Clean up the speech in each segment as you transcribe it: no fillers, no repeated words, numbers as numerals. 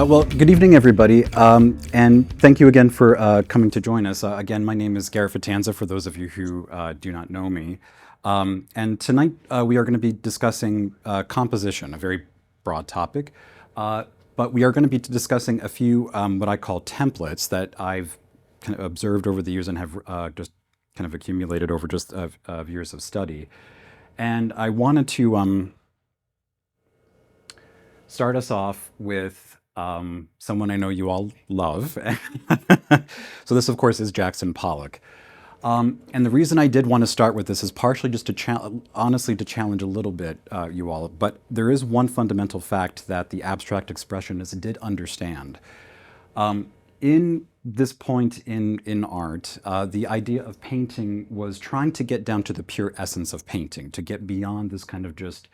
Well, good evening, everybody, and thank you again for coming to join us. Again, my name is Gareth Fatanza, for those of you who do not know me. And tonight we are going to be discussing composition, a very broad topic, but we are going to be discussing a few what I call templates that I've kind of observed over the years and have just kind of accumulated over just of years of study. And I wanted to start us off with someone I know you all love. So this, of course, is Jackson Pollock. And the reason I did want to start with this is partially just to honestly to challenge a little bit you all. But there is one fundamental fact that the abstract expressionists did understand. In this point in art, the idea of painting was trying to get down to the pure essence of painting, to get beyond this kind of just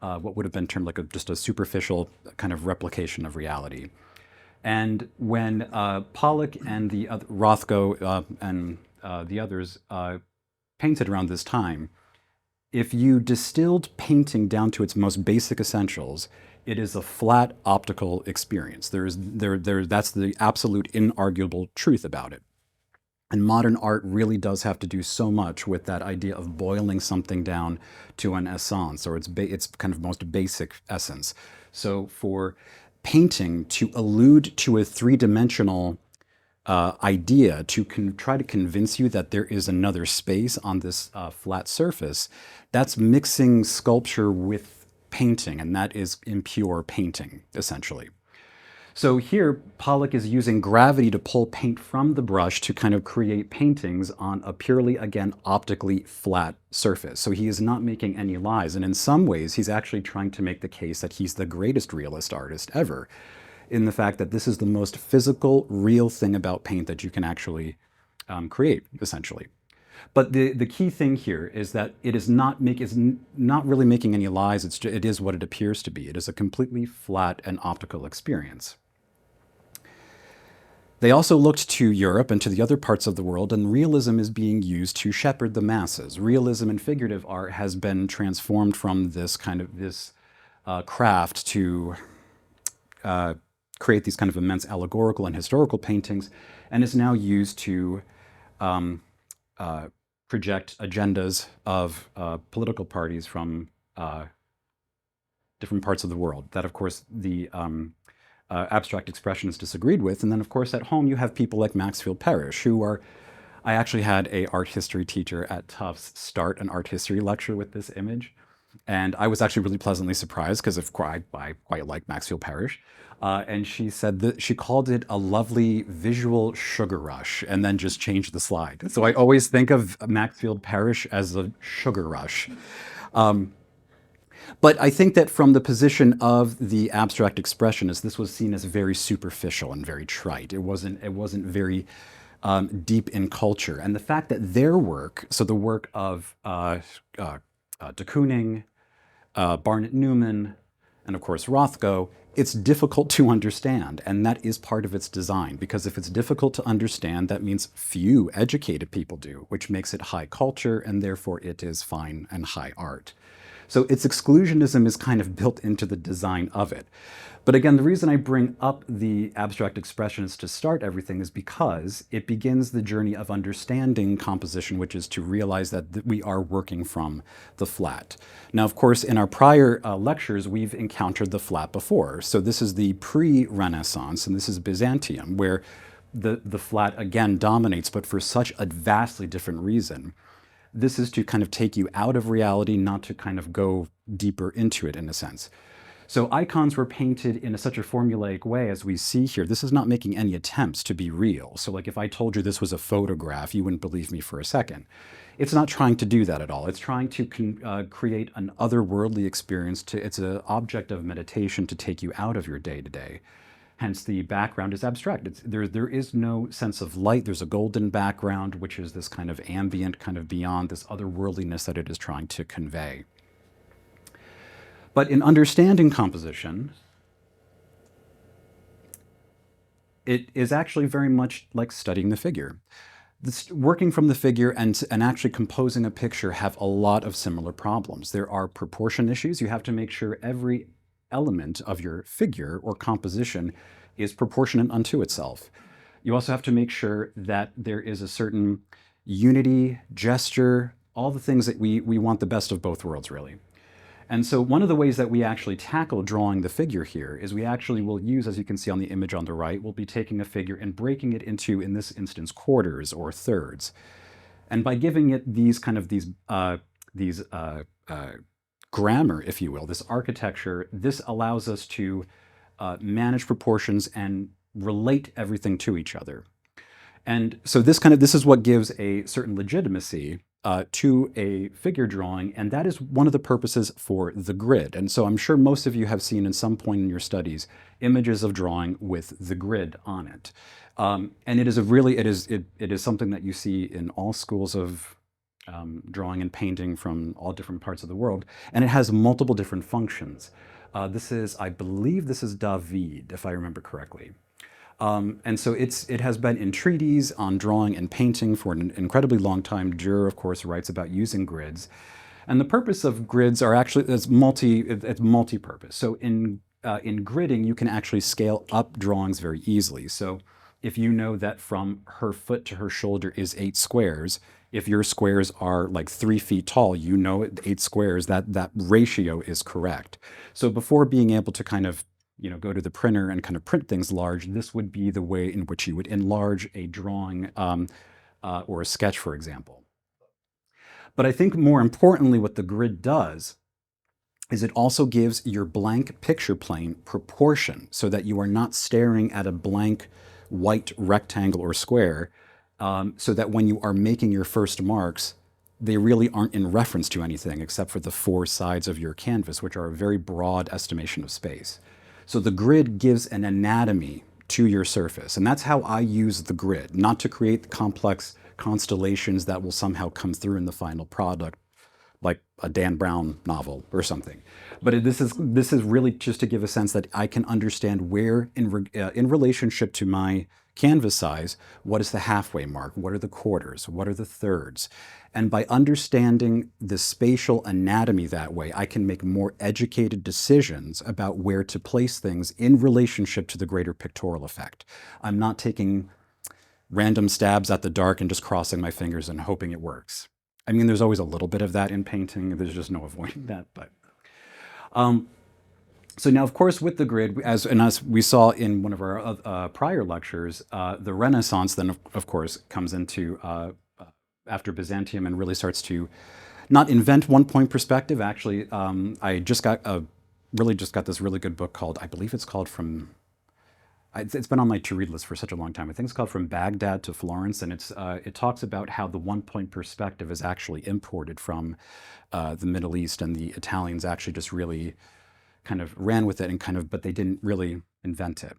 what would have been termed like just a superficial kind of replication of reality. And when Pollock and the Rothko and the others painted around this time, if you distilled painting down to its most basic essentials, it is a flat optical experience. That's the absolute inarguable truth about it. And modern art really does have to do so much with that idea of boiling something down to an essence, or its kind of most basic essence. So for painting to allude to a three-dimensional idea, to try to convince you that there is another space on this flat surface, that's mixing sculpture with painting, and that is impure painting, essentially. So here, Pollock is using gravity to pull paint from the brush to kind of create paintings on a purely, again, optically flat surface. So he is not making any lies. And in some ways, he's actually trying to make the case that he's the greatest realist artist ever, in the fact that this is the most physical, real thing about paint that you can actually create, essentially. But the key thing here is that it is not really making any lies. It is what it appears to be. It is a completely flat and optical experience. They also looked to Europe and to the other parts of the world, and realism is being used to shepherd the masses. Realism in figurative art has been transformed from this kind of craft to create these kind of immense allegorical and historical paintings, and is now used to project agendas of political parties from different parts of the world. That, of course, the abstract expressionists disagreed with. And then, of course, at home, you have people like Maxfield Parrish, who are... I actually had an art history teacher at Tufts start an art history lecture with this image. And I was actually really pleasantly surprised, because I quite like Maxfield Parrish. And she said that she called it a lovely visual sugar rush, and then just changed the slide. So I always think of Maxfield Parrish as a sugar rush. But I think that from the position of the abstract expressionists, this was seen as very superficial and very trite. It wasn't very deep in culture. And the fact that their work, so the work of de Kooning, Barnett Newman, and of course Rothko, it's difficult to understand, and that is part of its design, because if it's difficult to understand, that means few educated people do, which makes it high culture, and therefore it is fine and high art. So its exclusionism is kind of built into the design of it. But again, the reason I bring up the abstract expressionists to start everything is because it begins the journey of understanding composition, which is to realize that we are working from the flat. Now, of course, in our prior lectures, we've encountered the flat before. So this is the pre-Renaissance, and this is Byzantium, where the flat, again, dominates, but for such a vastly different reason. This is to kind of take you out of reality, not to kind of go deeper into it, in a sense. So icons were painted in such a formulaic way as we see here. This is not making any attempts to be real. So like if I told you this was a photograph, you wouldn't believe me for a second. It's not trying to do that at all. It's trying to create an otherworldly experience. It's an object of meditation to take you out of your day-to-day. Hence, the background is abstract. There is no sense of light. There's a golden background, which is this kind of ambient, kind of beyond this otherworldliness that it is trying to convey. But in understanding composition, it is actually very much like studying the figure. Working from the figure and actually composing a picture have a lot of similar problems. There are proportion issues. You have to make sure every element of your figure or composition is proportionate unto itself. You also have to make sure that there is a certain unity, gesture, all the things that we want the best of both worlds, really. And so one of the ways that we actually tackle drawing the figure here is we actually will use, as you can see on the image on the right, we'll be taking a figure and breaking it into, in this instance, quarters or thirds. And by giving it these kind of these grammar, if you will, this architecture, this allows us to manage proportions and relate everything to each other. And so this is what gives a certain legitimacy to a figure drawing, and that is one of the purposes for the grid. And so I'm sure most of you have seen in some point in your studies images of drawing with the grid on it. And it is something that you see in all schools of drawing and painting from all different parts of the world, and it has multiple different functions. I believe this is David, if I remember correctly. And so it has been in treaties on drawing and painting for an incredibly long time. Dürer, of course, writes about using grids. And the purpose of grids are actually, it's multi-purpose. So in gridding, you can actually scale up drawings very easily. So if you know that from her foot to her shoulder is 8 squares, if your squares are like 3 feet tall, you know 8 squares, that ratio is correct. So before being able to kind of go to the printer and kind of print things large, this would be the way in which you would enlarge a drawing or a sketch, for example. But I think more importantly, what the grid does is it also gives your blank picture plane proportion so that you are not staring at a blank white rectangle or square, so that when you are making your first marks, they really aren't in reference to anything except for the 4 sides of your canvas, which are a very broad estimation of space. So the grid gives an anatomy to your surface, and that's how I use the grid, not to create complex constellations that will somehow come through in the final product, like a Dan Brown novel or something. But this is really just to give a sense that I can understand where, in relationship to my canvas size, what is the halfway mark, what are the quarters, what are the thirds. And by understanding the spatial anatomy that way, I can make more educated decisions about where to place things in relationship to the greater pictorial effect. I'm not taking random stabs at the dark and just crossing my fingers and hoping it works. I mean, there's always a little bit of that in painting. There's just no avoiding that. But so now, of course, with the grid, as we saw in one of our prior lectures, the Renaissance then, of course, comes into after Byzantium and really starts to not invent one-point perspective. Actually, I just got this really good book called, I believe it's called From. It's been on my to-read list for such a long time. I think it's called From Baghdad to Florence, and it talks about how the one-point perspective is actually imported from the Middle East, and the Italians actually just really kind of ran with it but they didn't really invent it.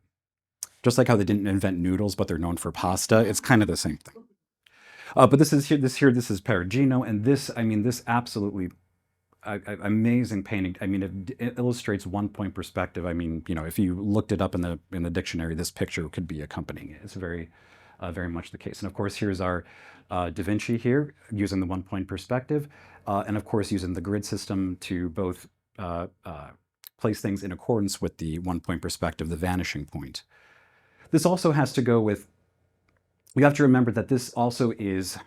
Just like how they didn't invent noodles, but they're known for pasta. It's kind of the same thing. But this is Perugino, and this absolutely amazing painting. I mean, it illustrates one-point perspective. I mean, if you looked it up in the dictionary, this picture could be accompanying it. It's very much the case. And of course, here's our Da Vinci here, using the one-point perspective, and of course, using the grid system to both place things in accordance with the one-point perspective, the vanishing point. This also has to go with, we have to remember that this also is,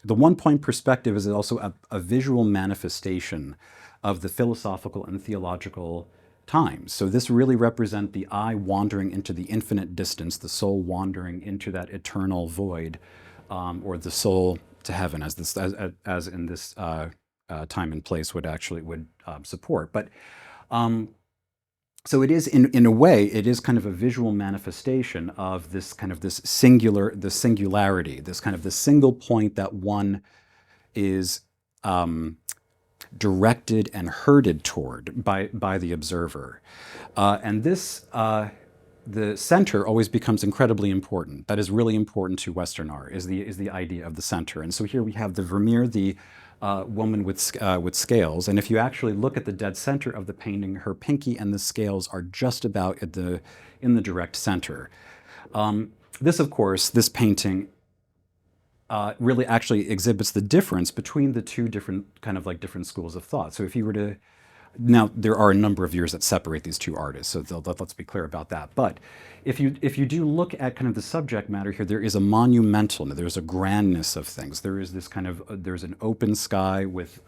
the one-point perspective is also a visual manifestation of the philosophical and theological times. So this really represents the eye wandering into the infinite distance, the soul wandering into that eternal void, or the soul to heaven, as in this time and place would support. But so it is, in a way, it is kind of a visual manifestation of this kind of this singularity, this kind of the single point that one is directed and herded toward by the observer. And this, the center always becomes incredibly important. That is really important to Western art, is the idea of the center. And so here we have the Vermeer, the woman with scales, and if you actually look at the dead center of the painting, her pinky and the scales are just about in the direct center. Of course, this painting really actually exhibits the difference between the two different schools of thought. So if you were to Now, there are a number of years that separate these two artists, so let's be clear about that. But if you do look at kind of the subject matter here, there is a monumental, there's a grandness of things. There is this kind of, there's an open sky with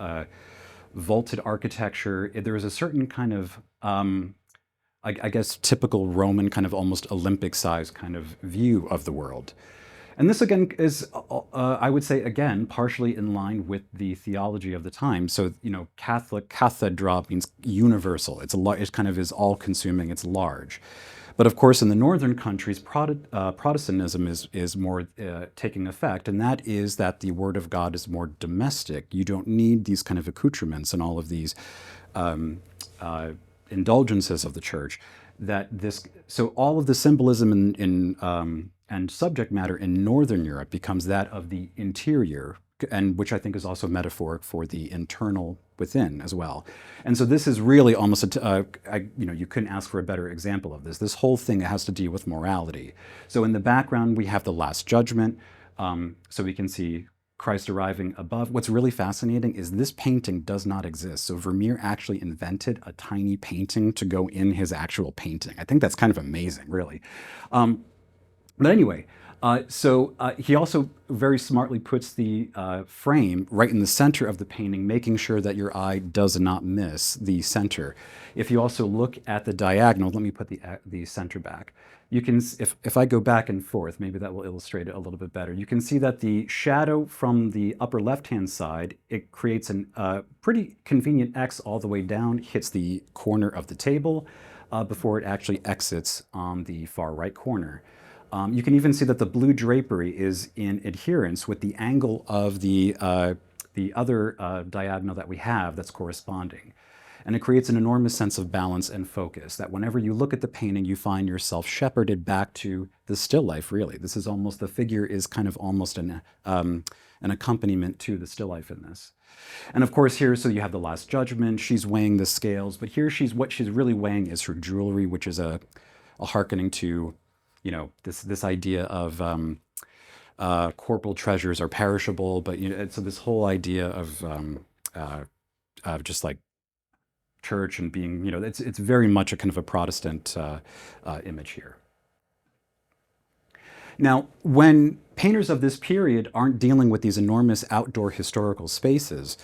vaulted architecture. There is a certain kind of, I guess, typical Roman kind of almost Olympic-sized kind of view of the world. And this again is, I would say, again, partially in line with the theology of the time. So, Catholic cathedra means universal. It kind of is all-consuming. It's large. But of course, in the northern countries, Protestantism is more taking effect, and that is that the Word of God is more domestic. You don't need these kind of accoutrements and all of these indulgences of the church. So all of the symbolism and subject matter in Northern Europe becomes that of the interior, and which I think is also metaphoric for the internal within as well. And so this is really almost you couldn't ask for a better example of this. This whole thing has to deal with morality. So in the background we have the Last Judgment. So we can see Christ arriving above. What's really fascinating is this painting does not exist. So Vermeer actually invented a tiny painting to go in his actual painting. I think that's kind of amazing, really. But anyway, he also very smartly puts the frame right in the center of the painting, making sure that your eye does not miss the center. If you also look at the diagonal, let me put the center back. You can, if I go back and forth, maybe that will illustrate it a little bit better. You can see that the shadow from the upper left-hand side, it creates a pretty convenient X all the way down, hits the corner of the table before it actually exits on the far right corner. You can even see that the blue drapery is in adherence with the angle of the other diagonal that we have that's corresponding. And it creates an enormous sense of balance and focus, that whenever you look at the painting, you find yourself shepherded back to the still life, really. This is almost, the figure is kind of almost an accompaniment to the still life in this. And of course here, so you have the Last Judgment, she's weighing the scales, but here what she's really weighing is her jewelry, which is a hearkening to, this idea of corporal treasures are perishable, but so this whole idea of just like church and being, it's very much a kind of a Protestant image here. Now, when painters of this period aren't dealing with these enormous outdoor historical spaces,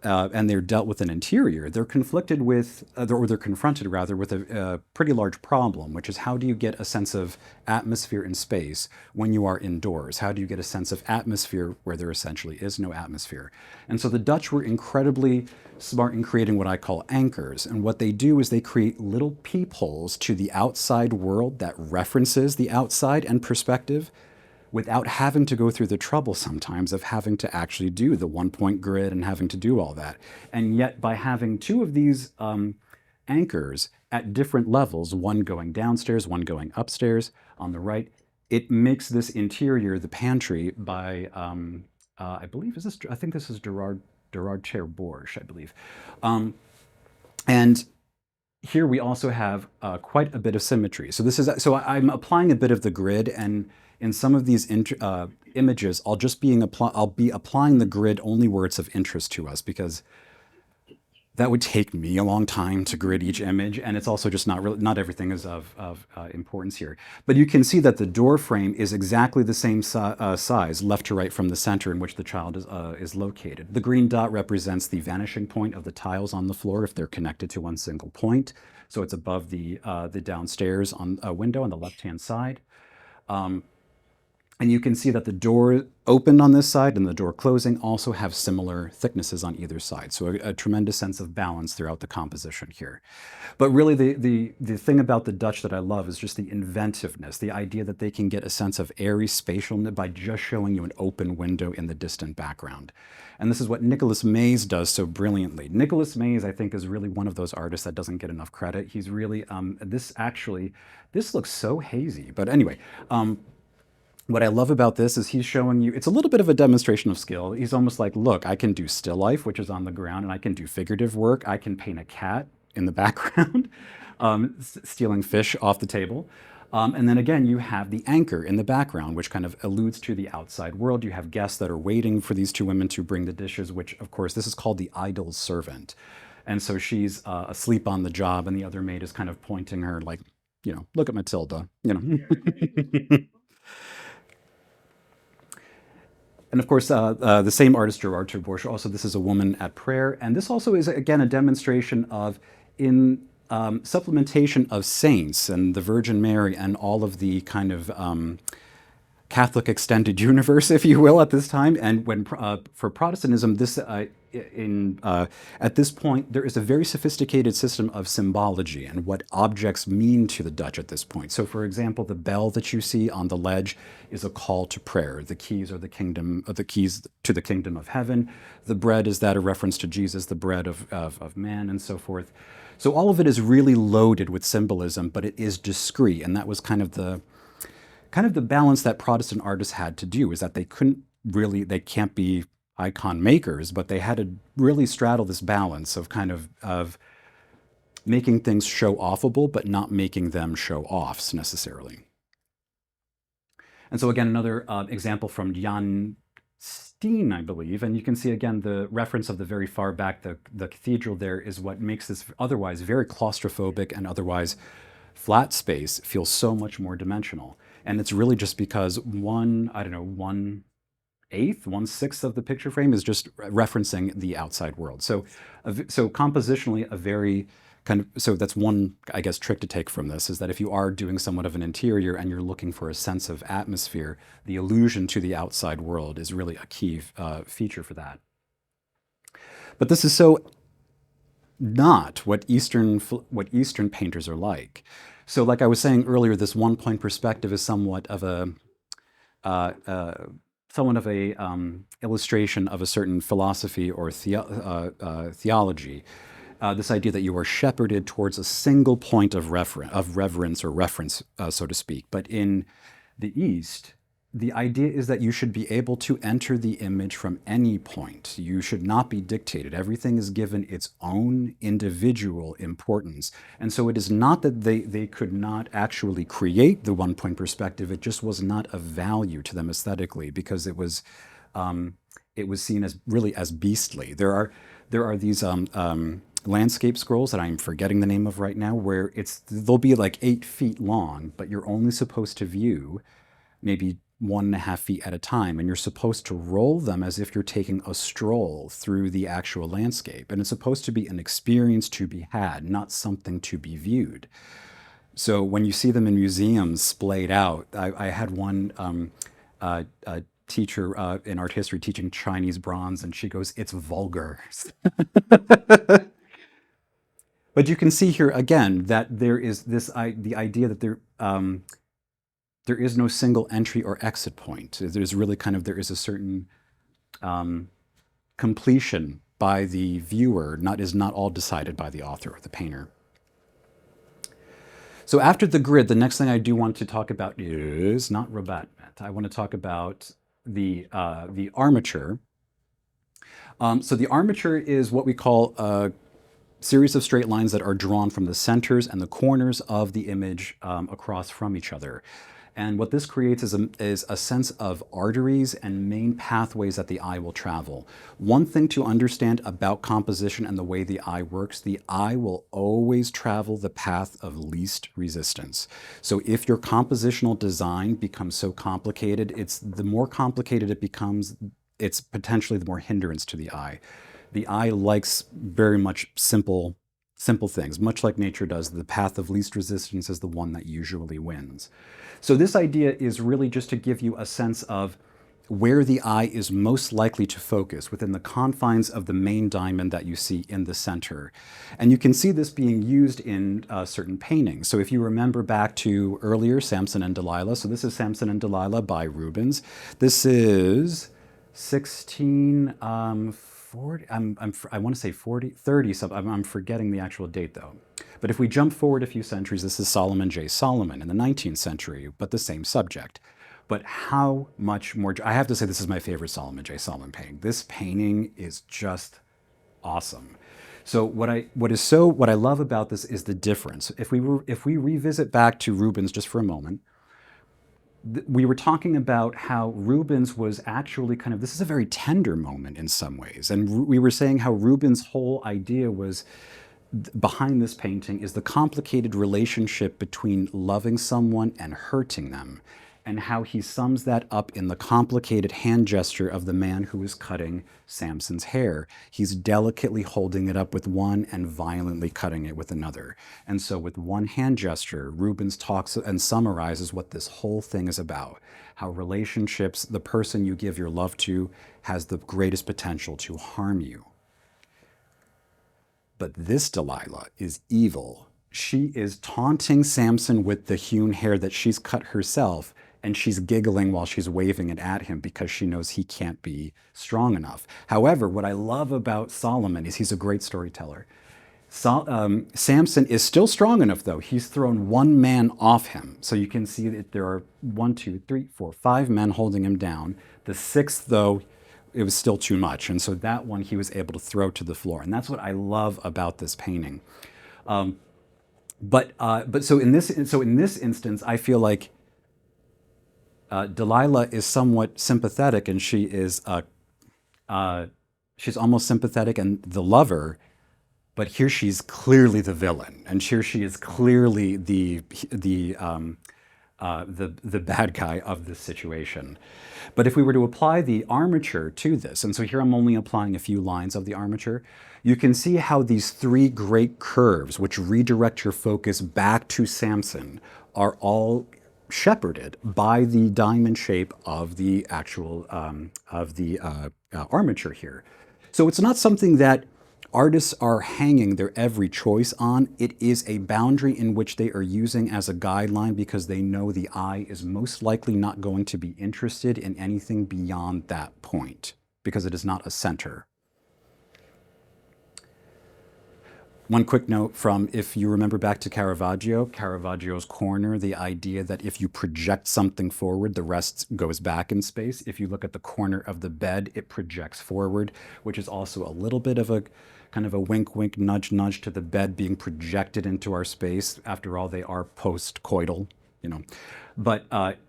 and they're dealt with an interior, they're conflicted with, or they're confronted rather, with a pretty large problem, which is how do you get a sense of atmosphere in space when you are indoors? How do you get a sense of atmosphere where there essentially is no atmosphere? And so the Dutch were incredibly smart in creating what I call anchors. And what they do is they create little peepholes to the outside world that references the outside and perspective, without having to go through the trouble sometimes of having to actually do the one-point grid and having to do all that. And yet by having two of these anchors at different levels, one going downstairs, one going upstairs on the right, it makes this interior, the pantry, by, I think this is Gerard Cherbourg, I believe. And here we also have quite a bit of symmetry. So I'm applying a bit of the grid, and in some of these images, I'll be applying the grid only where it's of interest to us, because that would take me a long time to grid each image, and it's also just not everything is of importance here. But you can see that the door frame is exactly the same size, left to right from the center in which the child is located. The green dot represents the vanishing point of the tiles on the floor if they're connected to one single point. So it's above the downstairs window on the left-hand side. And you can see that the door opened on this side and the door closing also have similar thicknesses on either side. So a tremendous sense of balance throughout the composition here. But really the thing about the Dutch that I love is just the inventiveness, the idea that they can get a sense of airy spatialness by just showing you an open window in the distant background. And this is what Nicolas Mays does so brilliantly. Nicolas Mays, I think, is really one of those artists that doesn't get enough credit. He's really, this looks so hazy. But anyway, what I love about this is he's showing you, it's a little bit of a demonstration of skill. He's almost like, look, I can do still life, which is on the ground, and I can do figurative work. I can paint a cat in the background, stealing fish off the table. And then again, you have the anchor in the background, which kind of alludes to the outside world. You have guests that are waiting for these two women to bring the dishes, which of course, this is called the idle servant. And so she's asleep on the job, and the other maid is kind of pointing her, like, look at Matilda, And of course, the same artist, Gerard Terborch, also this is a woman at prayer. And this also is, again, a demonstration of, in supplementation of saints and the Virgin Mary and all of the kind of Catholic extended universe, if you will, at this time. And when for Protestantism, at this point, there is a very sophisticated system of symbology and what objects mean to the Dutch at this point. So, for example, the bell that you see on the ledge is a call to prayer. The keys are the keys to the kingdom of heaven. The bread is that a reference to Jesus, the bread of man, and so forth. So all of it is really loaded with symbolism, but it is discrete, and that was kind of the balance that Protestant artists had to do, is that they can't be icon makers, but they had to really straddle this balance of of making things show offable, but not making them show offs necessarily. And so again, another example from Jan Steen, I believe, and you can see again the reference of the very far back, the cathedral there is what makes this otherwise very claustrophobic and otherwise flat space feel so much more dimensional. And it's really just because 1/8, 1/6 of the picture frame is just referencing the outside world. So compositionally, a very so that's one, I guess, trick to take from this, is that if you are doing somewhat of an interior and you're looking for a sense of atmosphere, the allusion to the outside world is really a key feature for that. But this is so not what Eastern painters are like. So like I was saying earlier, this one-point perspective is somewhat of a illustration of a certain philosophy or theology. This idea that you are shepherded towards a single point of reverence, so to speak. But in the East, the idea is that you should be able to enter the image from any point. You should not be dictated. Everything is given its own individual importance. And so it is not that they could not actually create the one-point perspective, it just was not of value to them aesthetically, because it was seen as really as beastly. There are these landscape scrolls that I'm forgetting the name of right now, where they'll be like 8 feet long, but you're only supposed to view maybe 1.5 feet at a time, and you're supposed to roll them as if you're taking a stroll through the actual landscape. And it's supposed to be an experience to be had, not something to be viewed. So when you see them in museums splayed out, I had one teacher in art history teaching Chinese bronze, and she goes, "It's vulgar." But you can see here again that there is the idea that there is no single entry or exit point. There's really there is a certain completion by the viewer, is not all decided by the author or the painter. So after the grid, the next thing I do want to talk about is not rabattement. I want to talk about the armature. So the armature is what we call a series of straight lines that are drawn from the centers and the corners of the image across from each other. And what this creates is a sense of arteries and main pathways that the eye will travel. One thing to understand about composition and the way the eye works, the eye will always travel the path of least resistance. So if your compositional design becomes so complicated, the more complicated it becomes, it's potentially the more hindrance to the eye. The eye likes very much simple things, much like nature does. The path of least resistance is the one that usually wins. So this idea is really just to give you a sense of where the eye is most likely to focus within the confines of the main diamond that you see in the center. And you can see this being used in certain paintings. So if you remember back to earlier, Samson and Delilah. So this is Samson and Delilah by Rubens. This is 1640, I want to say 30 something. I'm forgetting the actual date though. But if we jump forward a few centuries, this is Solomon J. Solomon in the 19th century, but the same subject. But how much more, I have to say this is my favorite Solomon J. Solomon painting. This painting is just awesome. So what I love about this is the difference. If we revisit back to Rubens just for a moment, we were talking about how Rubens was actually kind of, this is a very tender moment in some ways. And we were saying how Rubens' whole idea was behind this painting is the complicated relationship between loving someone and hurting them, and how he sums that up in the complicated hand gesture of the man who is cutting Samson's hair. He's delicately holding it up with one and violently cutting it with another. And so with one hand gesture, Rubens talks and summarizes what this whole thing is about. How relationships, the person you give your love to, has the greatest potential to harm you. But this Delilah is evil. She is taunting Samson with the hewn hair that she's cut herself, and she's giggling while she's waving it at him because she knows he can't be strong enough. However, what I love about Solomon is he's a great storyteller. Samson is still strong enough, though. He's thrown one man off him. So you can see that there are 5 men holding him down. The sixth, though, it was still too much. And so that one he was able to throw to the floor. And that's what I love about this painting. But in this instance, I feel like Delilah is somewhat sympathetic, and she's almost sympathetic and the lover, but here she's clearly the villain, and here she is clearly the bad guy of this situation. But if we were to apply the armature to this, and so here I'm only applying a few lines of the armature, you can see how these 3 great curves, which redirect your focus back to Samson, are all shepherded by the diamond shape of the actual armature here. So it's not something that artists are hanging their every choice on. It is a boundary in which they are using as a guideline because they know the eye is most likely not going to be interested in anything beyond that point because it is not a center. One quick note from, if you remember back to Caravaggio's corner, the idea that if you project something forward, the rest goes back in space. If you look at the corner of the bed, it projects forward, which is also a little bit of a kind of a wink, wink, nudge, nudge to the bed being projected into our space. After all, they are post-coital, you know. But,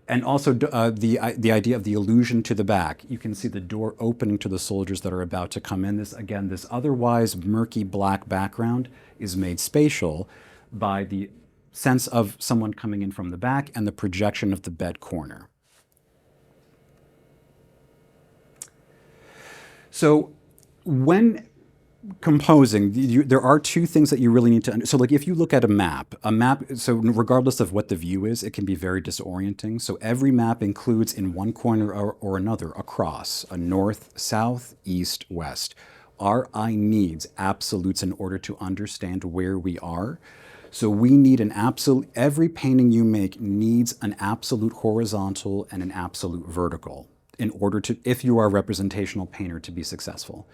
and also the idea of the allusion to the back. You can see the door opening to the soldiers that are about to come in. This, again, this otherwise murky black background is made spatial by the sense of someone coming in from the back and the projection of the bed corner. So when composing, there are 2 things that you really need to understand. So like if you look at a map, so regardless of what the view is, it can be very disorienting. So every map includes in one corner or another across a north, south, east, west. Our eye needs absolutes in order to understand where we are. So we need an absolute, every painting you make needs an absolute horizontal and an absolute vertical in order to, if you are a representational painter, to be successful.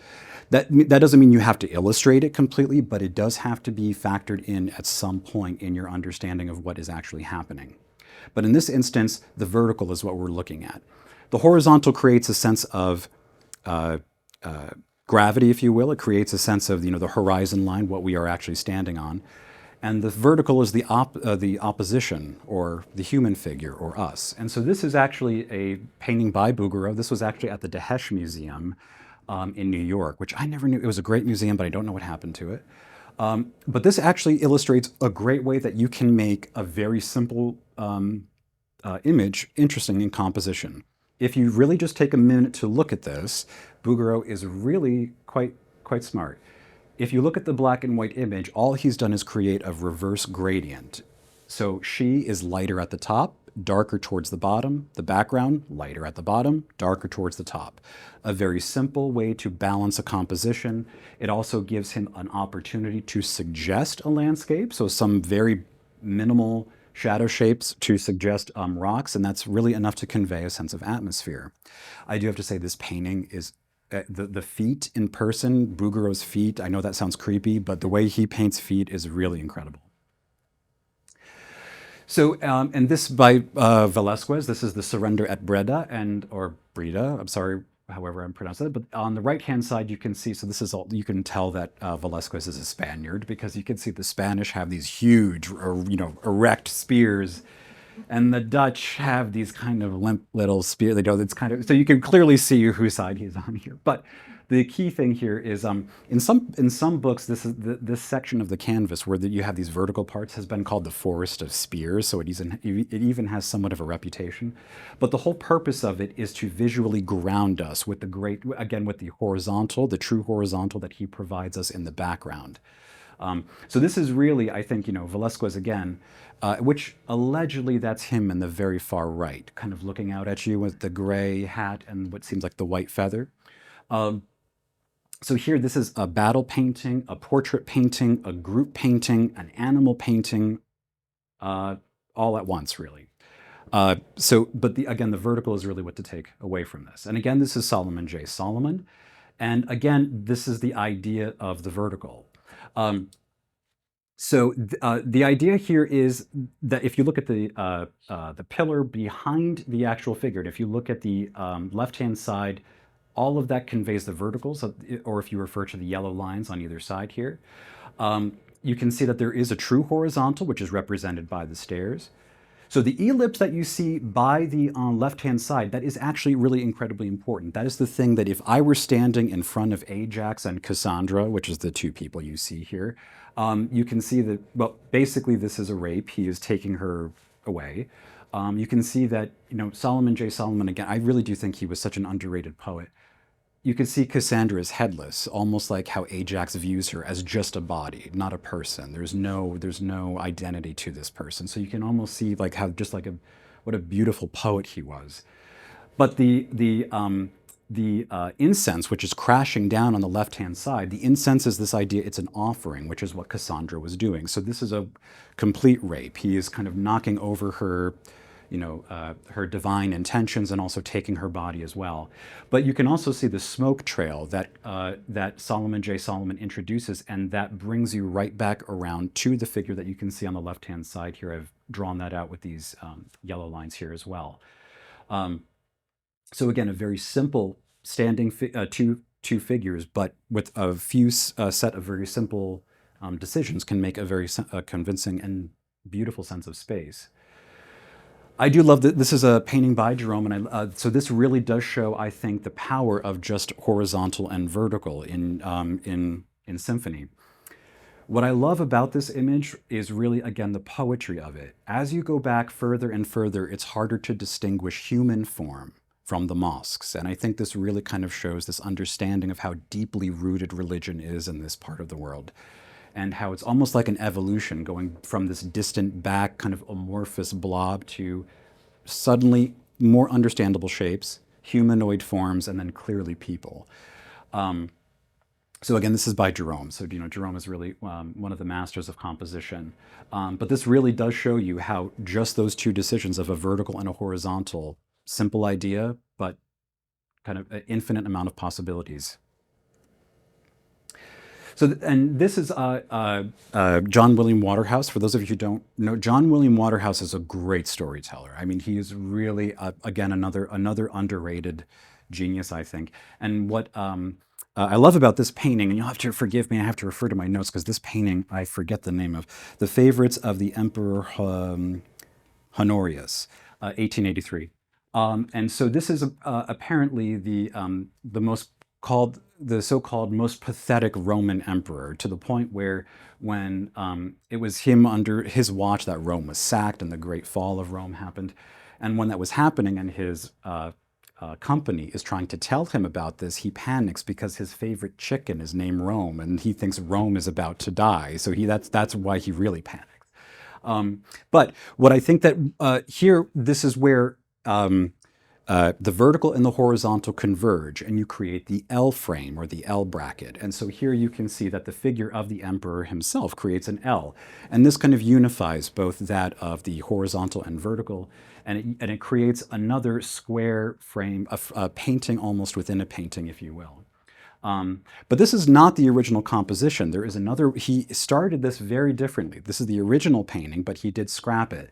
That doesn't mean you have to illustrate it completely, but it does have to be factored in at some point in your understanding of what is actually happening. But in this instance, the vertical is what we're looking at. The horizontal creates a sense of gravity, if you will. It creates a sense of, the horizon line, what we are actually standing on. And the vertical is the opposition, or the human figure, or us. And so this is actually a painting by Bouguereau. This was actually at the Dehesh Museum in New York, which I never knew. It was a great museum, but I don't know what happened to it. But this actually illustrates a great way that you can make a very simple image interesting in composition. If you really just take a minute to look at this, Bouguereau is really quite smart. If you look at the black and white image, all he's done is create a reverse gradient. So she is lighter at the top, darker towards the bottom. The background, lighter at the bottom, darker towards the top. A very simple way to balance a composition. It also gives him an opportunity to suggest a landscape, so some very minimal shadow shapes to suggest rocks, and that's really enough to convey a sense of atmosphere. I do have to say this painting is the feet in person, Bouguereau's feet, I know that sounds creepy, but the way he paints feet is really incredible. So, and this by Velasquez, this is the Surrender at Breda, or Breda, I'm sorry, however I'm pronouncing it, but on the right-hand side you can see, so this is all, you can tell that Velasquez is a Spaniard because you can see the Spanish have these huge, erect spears, And the Dutch have these kind of limp little spear. They don't. It's kind of so you can clearly see whose side he's on here. But the key thing here is in some books this section of the canvas where you have these vertical parts has been called the forest of spears. So it even has somewhat of a reputation. But the whole purpose of it is to visually ground us with with the horizontal, the true horizontal that he provides us in the background. So this is really, I think, Velasquez again, which allegedly that's him in the very far right, kind of looking out at you with the gray hat and what seems like the white feather. Um, so here, this is a battle painting, a portrait painting, a group painting, an animal painting, uh, all at once, really. But again, the vertical is really what to take away from this. And again, this is Solomon J. Solomon. And again, this is the idea of the vertical. Um, the idea here is that if you look at the pillar behind the actual figure, and if you look at the left-hand side, all of that conveys the verticals, or if you refer to the yellow lines on either side here, you can see that there is a true horizontal, which is represented by the stairs. So the ellipse that you see by the left-hand side, that is actually really incredibly important. That is the thing that if I were standing in front of Ajax and Cassandra, which is the two people you see here, you can see that, well, basically this is a rape. He is taking her away. You can see that, Solomon J. Solomon, again, I really do think he was such an underrated poet. You can see Cassandra is headless, almost like how Ajax views her as just a body, not a person. There's no identity to this person. So you can almost see like how just like what a beautiful poet he was. But the incense, which is crashing down on the left-hand side, the incense is this idea, it's an offering, which is what Cassandra was doing. So this is a complete rape. He is kind of knocking over her, her divine intentions and also taking her body as well. But you can also see the smoke trail that Solomon J. Solomon introduces, and that brings you right back around to the figure that you can see on the left-hand side here. I've drawn that out with these yellow lines here as well. So again, a very simple standing two figures, but with a few set of very simple decisions can make a very convincing and beautiful sense of space. I do love that this is a painting by Jerome, and so this really does show, I think, the power of just horizontal and vertical in symphony. What I love about this image is really, again, the poetry of it. As you go back further and further, it's harder to distinguish human form from the mosques. And I think this really kind of shows this understanding of how deeply rooted religion is in this part of the world, and how it's almost like an evolution going from this distant back kind of amorphous blob to suddenly more understandable shapes, humanoid forms, and then clearly people. So again, this is by Jerome. So Jerome is really one of the masters of composition. But this really does show you how just those two decisions of a vertical and a horizontal, simple idea, but kind of an infinite amount of possibilities. So, and this is John William Waterhouse. For those of you who don't know, John William Waterhouse is a great storyteller. I mean, he is really, again, another underrated genius, I think. And what I love about this painting, and you'll have to forgive me, I have to refer to my notes because this painting, I forget the name of, The Favorites of the Emperor Honorius, 1883. And so this is apparently the so-called most pathetic Roman emperor, to the point where when it was him under his watch that Rome was sacked and the great fall of Rome happened. And when that was happening and his company is trying to tell him about this, he panics because his favorite chicken is named Rome and he thinks Rome is about to die. So that's why he really panics. But what I think that here, this is where the vertical and the horizontal converge, and you create the L frame or the L bracket. And so here you can see that the figure of the emperor himself creates an L. And this kind of unifies both that of the horizontal and vertical, and it creates another square frame, a painting almost within a painting, if you will. But this is not the original composition. There is another, he started this very differently. This is the original painting, but he did scrap it.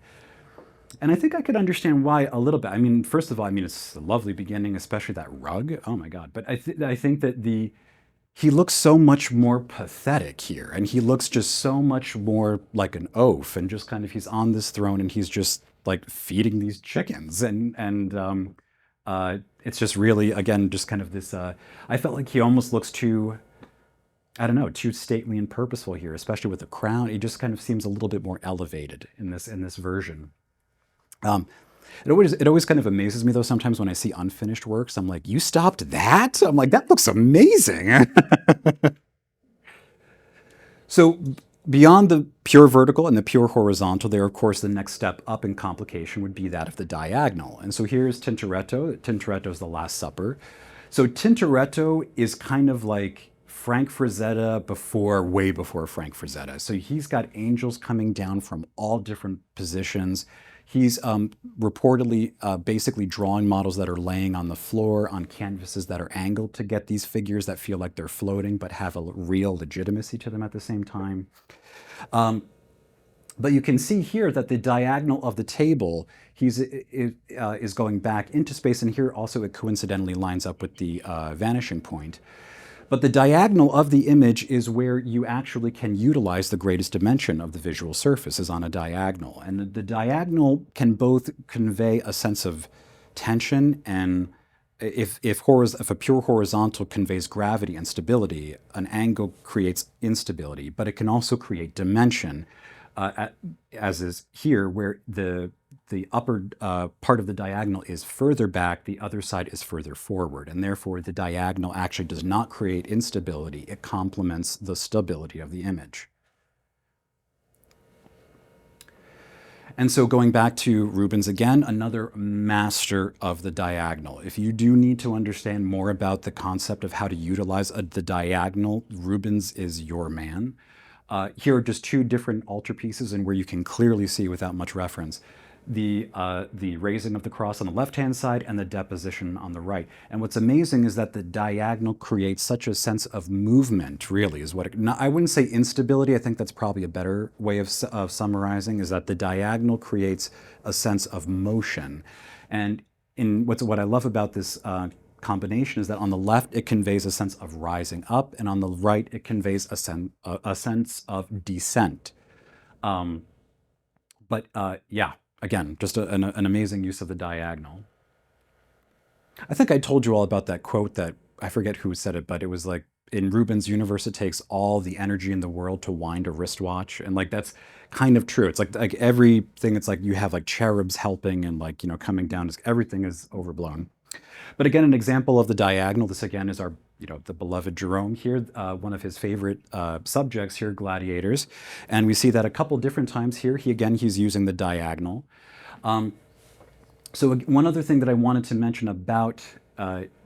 And I think I could understand why a little bit. I mean, first of all, it's a lovely beginning, especially that rug. Oh my God. But I think that he looks so much more pathetic here, and he looks just so much more like an oaf, and just kind of, he's on this throne and he's just like feeding these chickens, it's just really, again, just kind of this. I felt like he almost looks too, I don't know, too stately and purposeful here, especially with the crown. He just kind of seems a little bit more elevated in this version. Um, it always kind of amazes me though sometimes when I see unfinished works. I'm like, you stopped that? I'm like, that looks amazing. So beyond the pure vertical and the pure horizontal, there, of course, the next step up in complication would be that of the diagonal. And so here's Tintoretto. Tintoretto is the Last Supper. So Tintoretto is kind of like Frank Frazetta before, way before Frank Frazetta. So he's got angels coming down from all different positions. He's reportedly basically drawing models that are laying on the floor on canvases that are angled to get these figures that feel like they're floating but have a real legitimacy to them at the same time. But you can see here that the diagonal of the table is going back into space, and here also it coincidentally lines up with the vanishing point. But the diagonal of the image is where you actually can utilize the greatest dimension of the visual surface, is on a diagonal. And the diagonal can both convey a sense of tension, and if a pure horizontal conveys gravity and stability, an angle creates instability, but it can also create dimension, as is here, where the upper part of the diagonal is further back, the other side is further forward, and therefore the diagonal actually does not create instability, it complements the stability of the image. And so going back to Rubens again, another master of the diagonal. If you do need to understand more about the concept of how to utilize the diagonal, Rubens is your man. Here are just two different altarpieces, and where you can clearly see without much reference the raising of the cross on the left-hand side and the deposition on the right. And what's amazing is that the diagonal creates such a sense of movement, really, is what it, I wouldn't say instability, I think that's probably a better way of summarizing, is that the diagonal creates a sense of motion. And what I love about this combination is that on the left it conveys a sense of rising up, and on the right it conveys a sense of descent. Yeah, again, just an amazing use of the diagonal. I think I told you all about that quote that, I forget who said it, but it was like, in Rubens' universe, it takes all the energy in the world to wind a wristwatch. And like, that's kind of true. It's like everything, it's like you have like cherubs helping and like, coming down, everything is overblown. But again, an example of the diagonal, this again is our, the beloved Jerome here, one of his favorite subjects here, gladiators. And we see that a couple different times here. He's using the diagonal. So one other thing that I wanted to mention about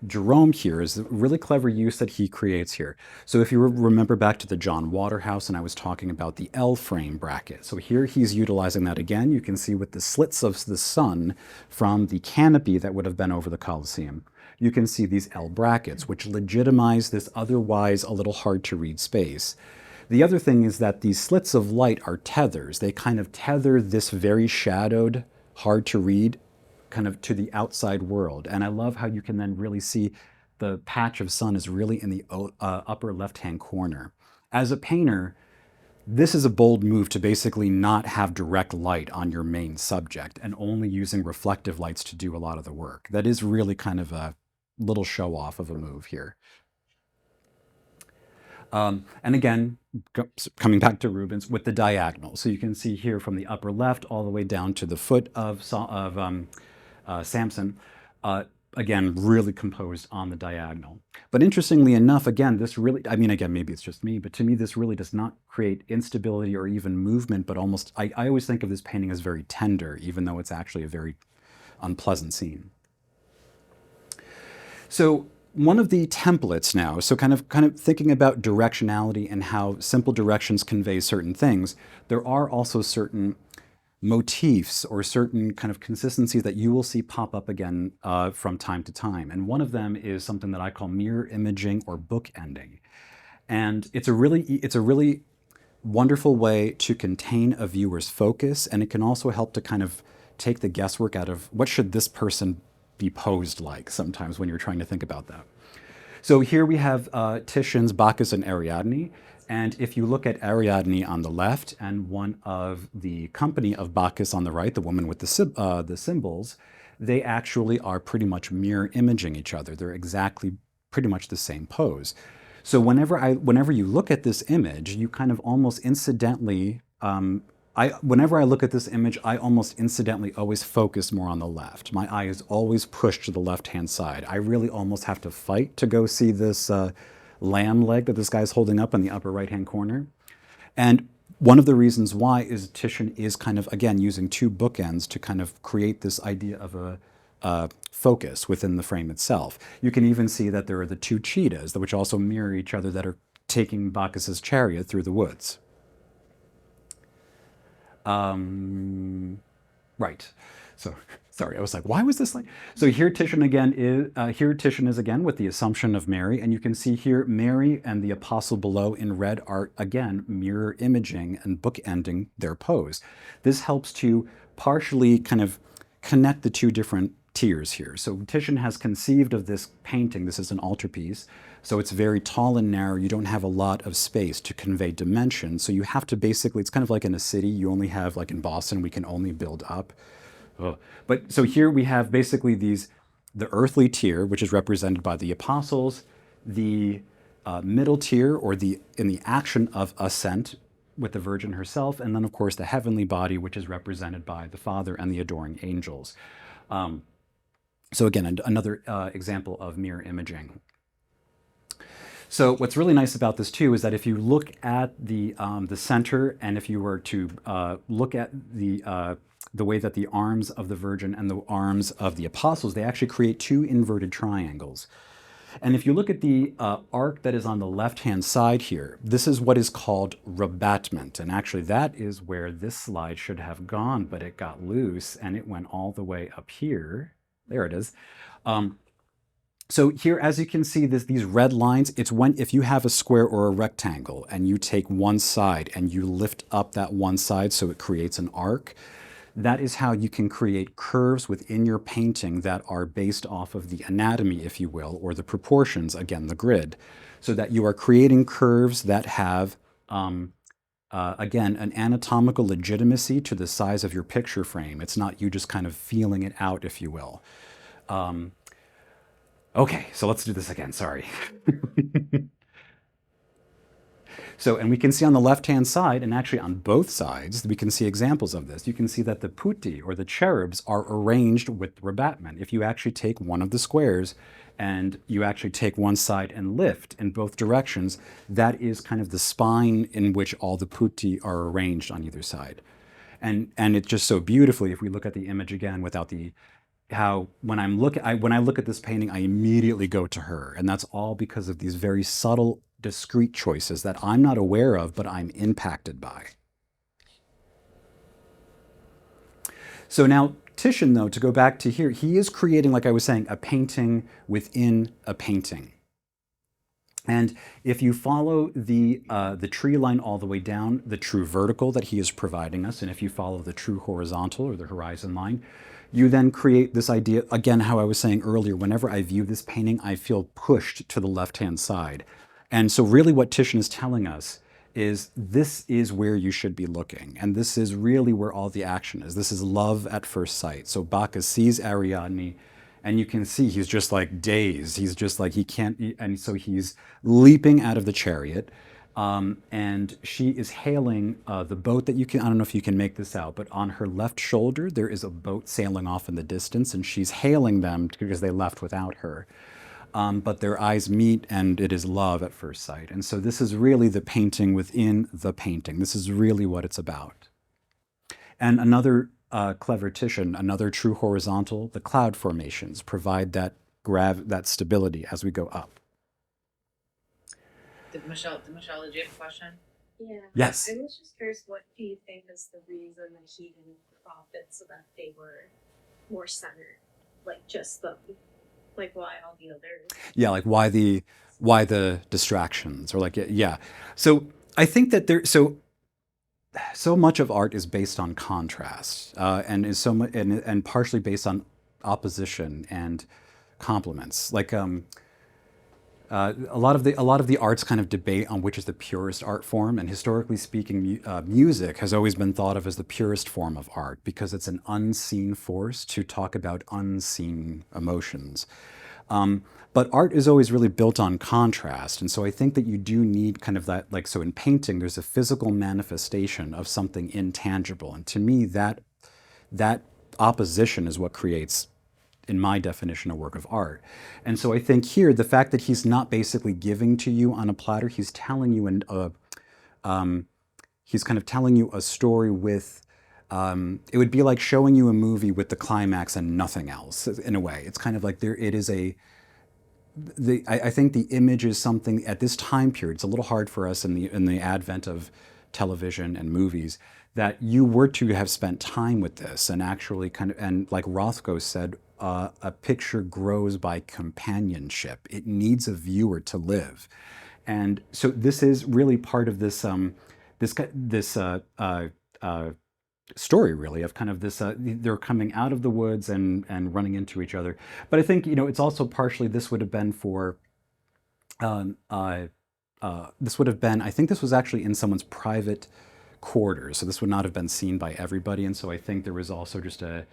Jerome here is the really clever use that he creates here. So if you remember back to the John Waterhouse, and I was talking about the L-frame bracket. So here he's utilizing that again. You can see with the slits of the sun from the canopy that would have been over the Colosseum. You can see these L brackets, which legitimize this otherwise a little hard to read space. The other thing is that these slits of light are tethers. They kind of tether this very shadowed, hard to read kind of to the outside world. And I love how you can then really see the patch of sun is really in the upper left-hand corner. As a painter, this is a bold move to basically not have direct light on your main subject and only using reflective lights to do a lot of the work. That is really kind of a little show-off of a move here. And again, coming back to Rubens with the diagonal. So you can see here from the upper left all the way down to the foot of Samson, again, really composed on the diagonal. But interestingly enough, again, this really, I mean, again, maybe it's just me, but to me, this really does not create instability or even movement, but almost, I always think of this painting as very tender, even though it's actually a very unpleasant scene. So one of the templates now, so kind of thinking about directionality and how simple directions convey certain things, there are also certain motifs or certain kind of consistencies that you will see pop up again from time to time. And one of them is something that I call mirror imaging or bookending. And it's a really wonderful way to contain a viewer's focus, and it can also help to kind of take the guesswork out of what should this person be posed like sometimes when you're trying to think about that. So here we have Titian's Bacchus and Ariadne, And if you look at Ariadne on the left and one of the company of Bacchus on the right, the woman with the symbols, they actually are pretty much mirror imaging each other. They're exactly pretty much the same pose. So whenever you look at this image, you kind of almost incidentally, whenever I look at this image, I almost incidentally always focus more on the left. My eye is always pushed to the left-hand side. I really almost have to fight to go see this lamb leg that this guy's holding up in the upper right-hand corner. And one of the reasons why is Titian is kind of, again, using two bookends to kind of create this idea of a focus within the frame itself. You can even see that there are the two cheetahs, which also mirror each other, that are taking Bacchus's chariot through the woods. Right. So, sorry, I was like, why was this like? So here Titian is again with the Assumption of Mary, and you can see here Mary and the apostle below in red are again mirror imaging and bookending their pose. This helps to partially kind of connect the two different tiers here. So Titian has conceived of this painting. This is an altarpiece. So it's very tall and narrow. You don't have a lot of space to convey dimension. So you have to basically, it's kind of like in a city, you only have, like in Boston, we can only build up. But so here we have basically the earthly tier, which is represented by the apostles, the middle tier, or in the action of ascent with the Virgin herself, and then of course the heavenly body, which is represented by the Father and the adoring angels. So again, another example of mirror imaging. So what's really nice about this too is that if you look at the center, and if you were to look at the way that the arms of the Virgin and the arms of the apostles, they actually create two inverted triangles. And if you look at the arc that is on the left-hand side here, this is what is called rebattement. And actually that is where this slide should have gone, but it got loose and it went all the way up here. There it is. So here, as you can see, these red lines, it's when if you have a square or a rectangle and you take one side and you lift up that one side so it creates an arc, that is how you can create curves within your painting that are based off of the anatomy, if you will, or the proportions, again, the grid, so that you are creating curves that have, again, an anatomical legitimacy to the size of your picture frame. It's not you just kind of feeling it out, if you will. Okay, so let's do this again, sorry. So, and we can see on the left-hand side, and actually on both sides, we can see examples of this. You can see that the putti, or the cherubs, are arranged with rebatment. If you actually take one of the squares and you actually take one side and lift in both directions, that is kind of the spine in which all the putti are arranged on either side. And it's just so beautifully, if we look at the image again without the, how when I look at this painting, I immediately go to her. And that's all because of these very subtle, discrete choices that I'm not aware of, but I'm impacted by. So now Titian, though, to go back to here, he is creating, like I was saying, a painting within a painting. And if you follow the tree line all the way down, the true vertical that he is providing us, and if you follow the true horizontal or the horizon line, you then create this idea, again, how I was saying earlier, whenever I view this painting, I feel pushed to the left-hand side. And so really what Titian is telling us is this is where you should be looking. And this is really where all the action is. This is love at first sight. So Bacchus sees Ariadne, and you can see he's just like dazed. He's just like, he can't, and so he's leaping out of the chariot. And she is hailing the boat that you can, I don't know if you can make this out, but on her left shoulder, there is a boat sailing off in the distance, and she's hailing them because they left without her. But their eyes meet, and it is love at first sight. And so this is really the painting within the painting. This is really what it's about. And another clever Titian, another true horizontal, the cloud formations provide that stability as we go up. Did Michelle, do you have a question? Yeah. Yes. I was just curious, what do you think is the reason that he didn't profit so that they were more centered? Like just them? Like why all the others? Yeah, like why the distractions, or like, yeah. So I think that so much of art is based on contrast, and is so much, and partially based on opposition and complements. Like a lot of the arts kind of debate on which is the purest art form, and historically speaking, music has always been thought of as the purest form of art because it's an unseen force to talk about unseen emotions. But art is always really built on contrast, and so I think that you do need kind of that, like, so in painting, there's a physical manifestation of something intangible, and to me, that opposition is what creates, in my definition, a work of art. And so I think here, the fact that he's not basically giving to you on a platter, he's telling you, he's kind of telling you a story with, it would be like showing you a movie with the climax and nothing else, in a way. It's kind of like it is I think the image is something at this time period. It's a little hard for us in the advent of television and movies, that you were to have spent time with this and actually kind of, and like Rothko said, a picture grows by companionship. It needs a viewer to live, and so this is really part of this story, really, of kind of this. They're coming out of the woods and running into each other. But I think, it's also partially, this would have been for. This would have been. I think this was actually in someone's private quarters, so this would not have been seen by everybody, and so I think there was also just a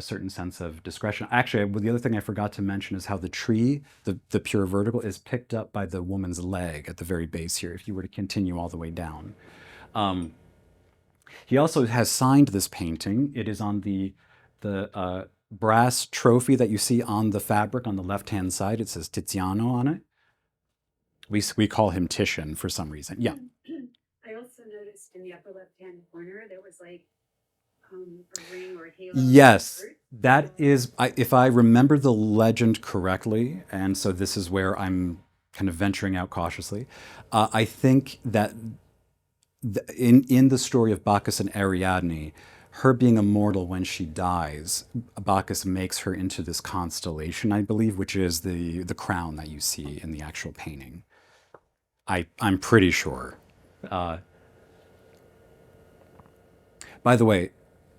certain sense of discretion. Actually, the other thing I forgot to mention is how the tree, the pure vertical, is picked up by the woman's leg at the very base here, if you were to continue all the way down. He also has signed this painting. It is on the brass trophy that you see on the fabric on the left-hand side. It says Tiziano on it. We call him Titian for some reason. Yeah. I also noticed in the upper left-hand corner there was like a ring or a halo. Yes, that is, if I remember the legend correctly, and so this is where I'm kind of venturing out cautiously. I think that in the story of Bacchus and Ariadne, her being immortal when she dies, Bacchus makes her into this constellation, I believe, which is the crown that you see in the actual painting. I'm pretty sure. By the way,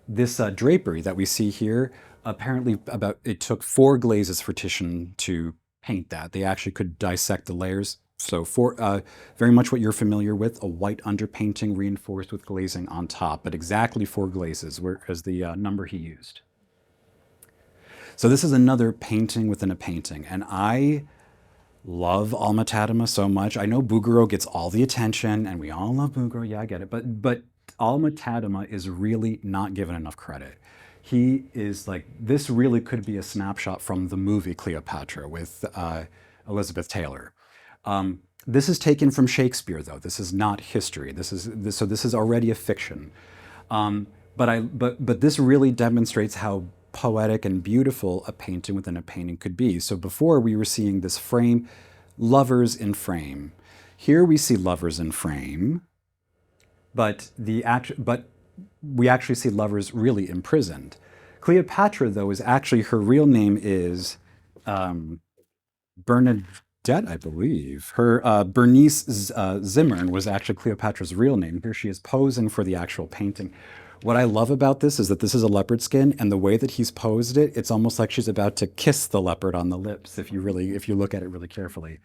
this drapery that we see here, apparently it took 4 glazes for Titian to paint that. They actually could dissect the layers. So very much what you're familiar with, a white underpainting reinforced with glazing on top, but exactly 4 glazes as the number he used. So this is another painting within a painting, and I love Alma-Tadema so much. I know Bouguereau gets all the attention, and we all love Bouguereau, yeah, I get it, but Alma-Tadema is really not given enough credit. He is like, this really could be a snapshot from the movie Cleopatra with Elizabeth Taylor. This is taken from Shakespeare, though. This is not history. This is already a fiction. But this really demonstrates how poetic and beautiful a painting within a painting could be. So before we were seeing this frame, lovers in frame. Here we see lovers in frame, but we actually see lovers really imprisoned. Cleopatra, though, is actually, her real name is Bernadette, I believe. Her Bernice Zimmern was actually Cleopatra's real name. Here she is posing for the actual painting. What I love about this is that this is a leopard skin, and the way that he's posed it, it's almost like she's about to kiss the leopard on the lips, if you look at it really carefully.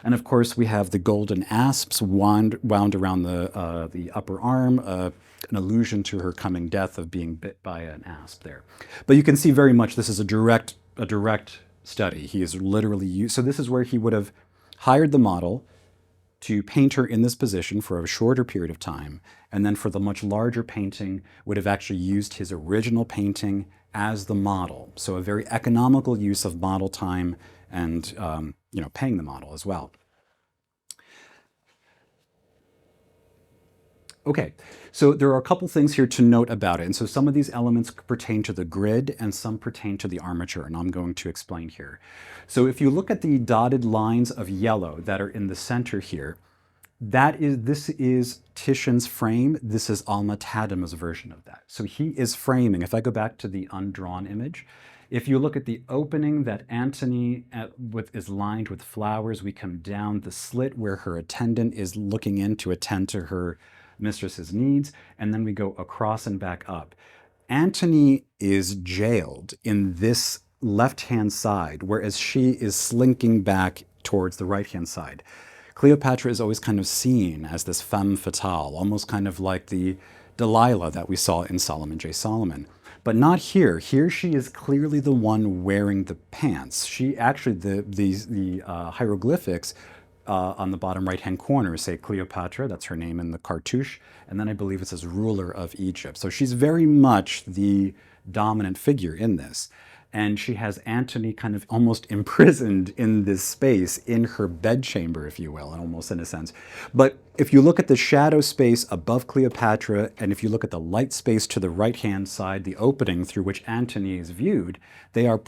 And of course, we have the golden asps wound around the upper arm, an allusion to her coming death of being bit by an asp there. But you can see very much this is a direct study. He is literally used. So this is where he would have hired the model to paint her in this position for a shorter period of time, and then for the much larger painting would have actually used his original painting as the model. So a very economical use of model time and paying the model as well. Okay, so there are a couple things here to note about it. And so some of these elements pertain to the grid and some pertain to the armature, and I'm going to explain here. So if you look at the dotted lines of yellow that are in the center here, this is Titian's frame. This is Alma-Tadema's version of that. So he is framing. If I go back to the undrawn image, if you look at the opening that Antony is lined with flowers, we come down the slit where her attendant is looking in to attend to her mistress's needs, and then we go across and back up. Antony is jailed in this left-hand side, whereas she is slinking back towards the right-hand side. Cleopatra is always kind of seen as this femme fatale, almost kind of like the Delilah that we saw in Solomon J. Solomon. But not here. Here she is clearly the one wearing the pants. She actually, the hieroglyphics on the bottom right-hand corner say Cleopatra, that's her name in the cartouche, and then I believe it says ruler of Egypt. So she's very much the dominant figure in this. And she has Antony kind of almost imprisoned in this space, in her bedchamber, if you will, almost in a sense. But if you look at the shadow space above Cleopatra, and if you look at the light space to the right-hand side, the opening through which Antony is viewed, they are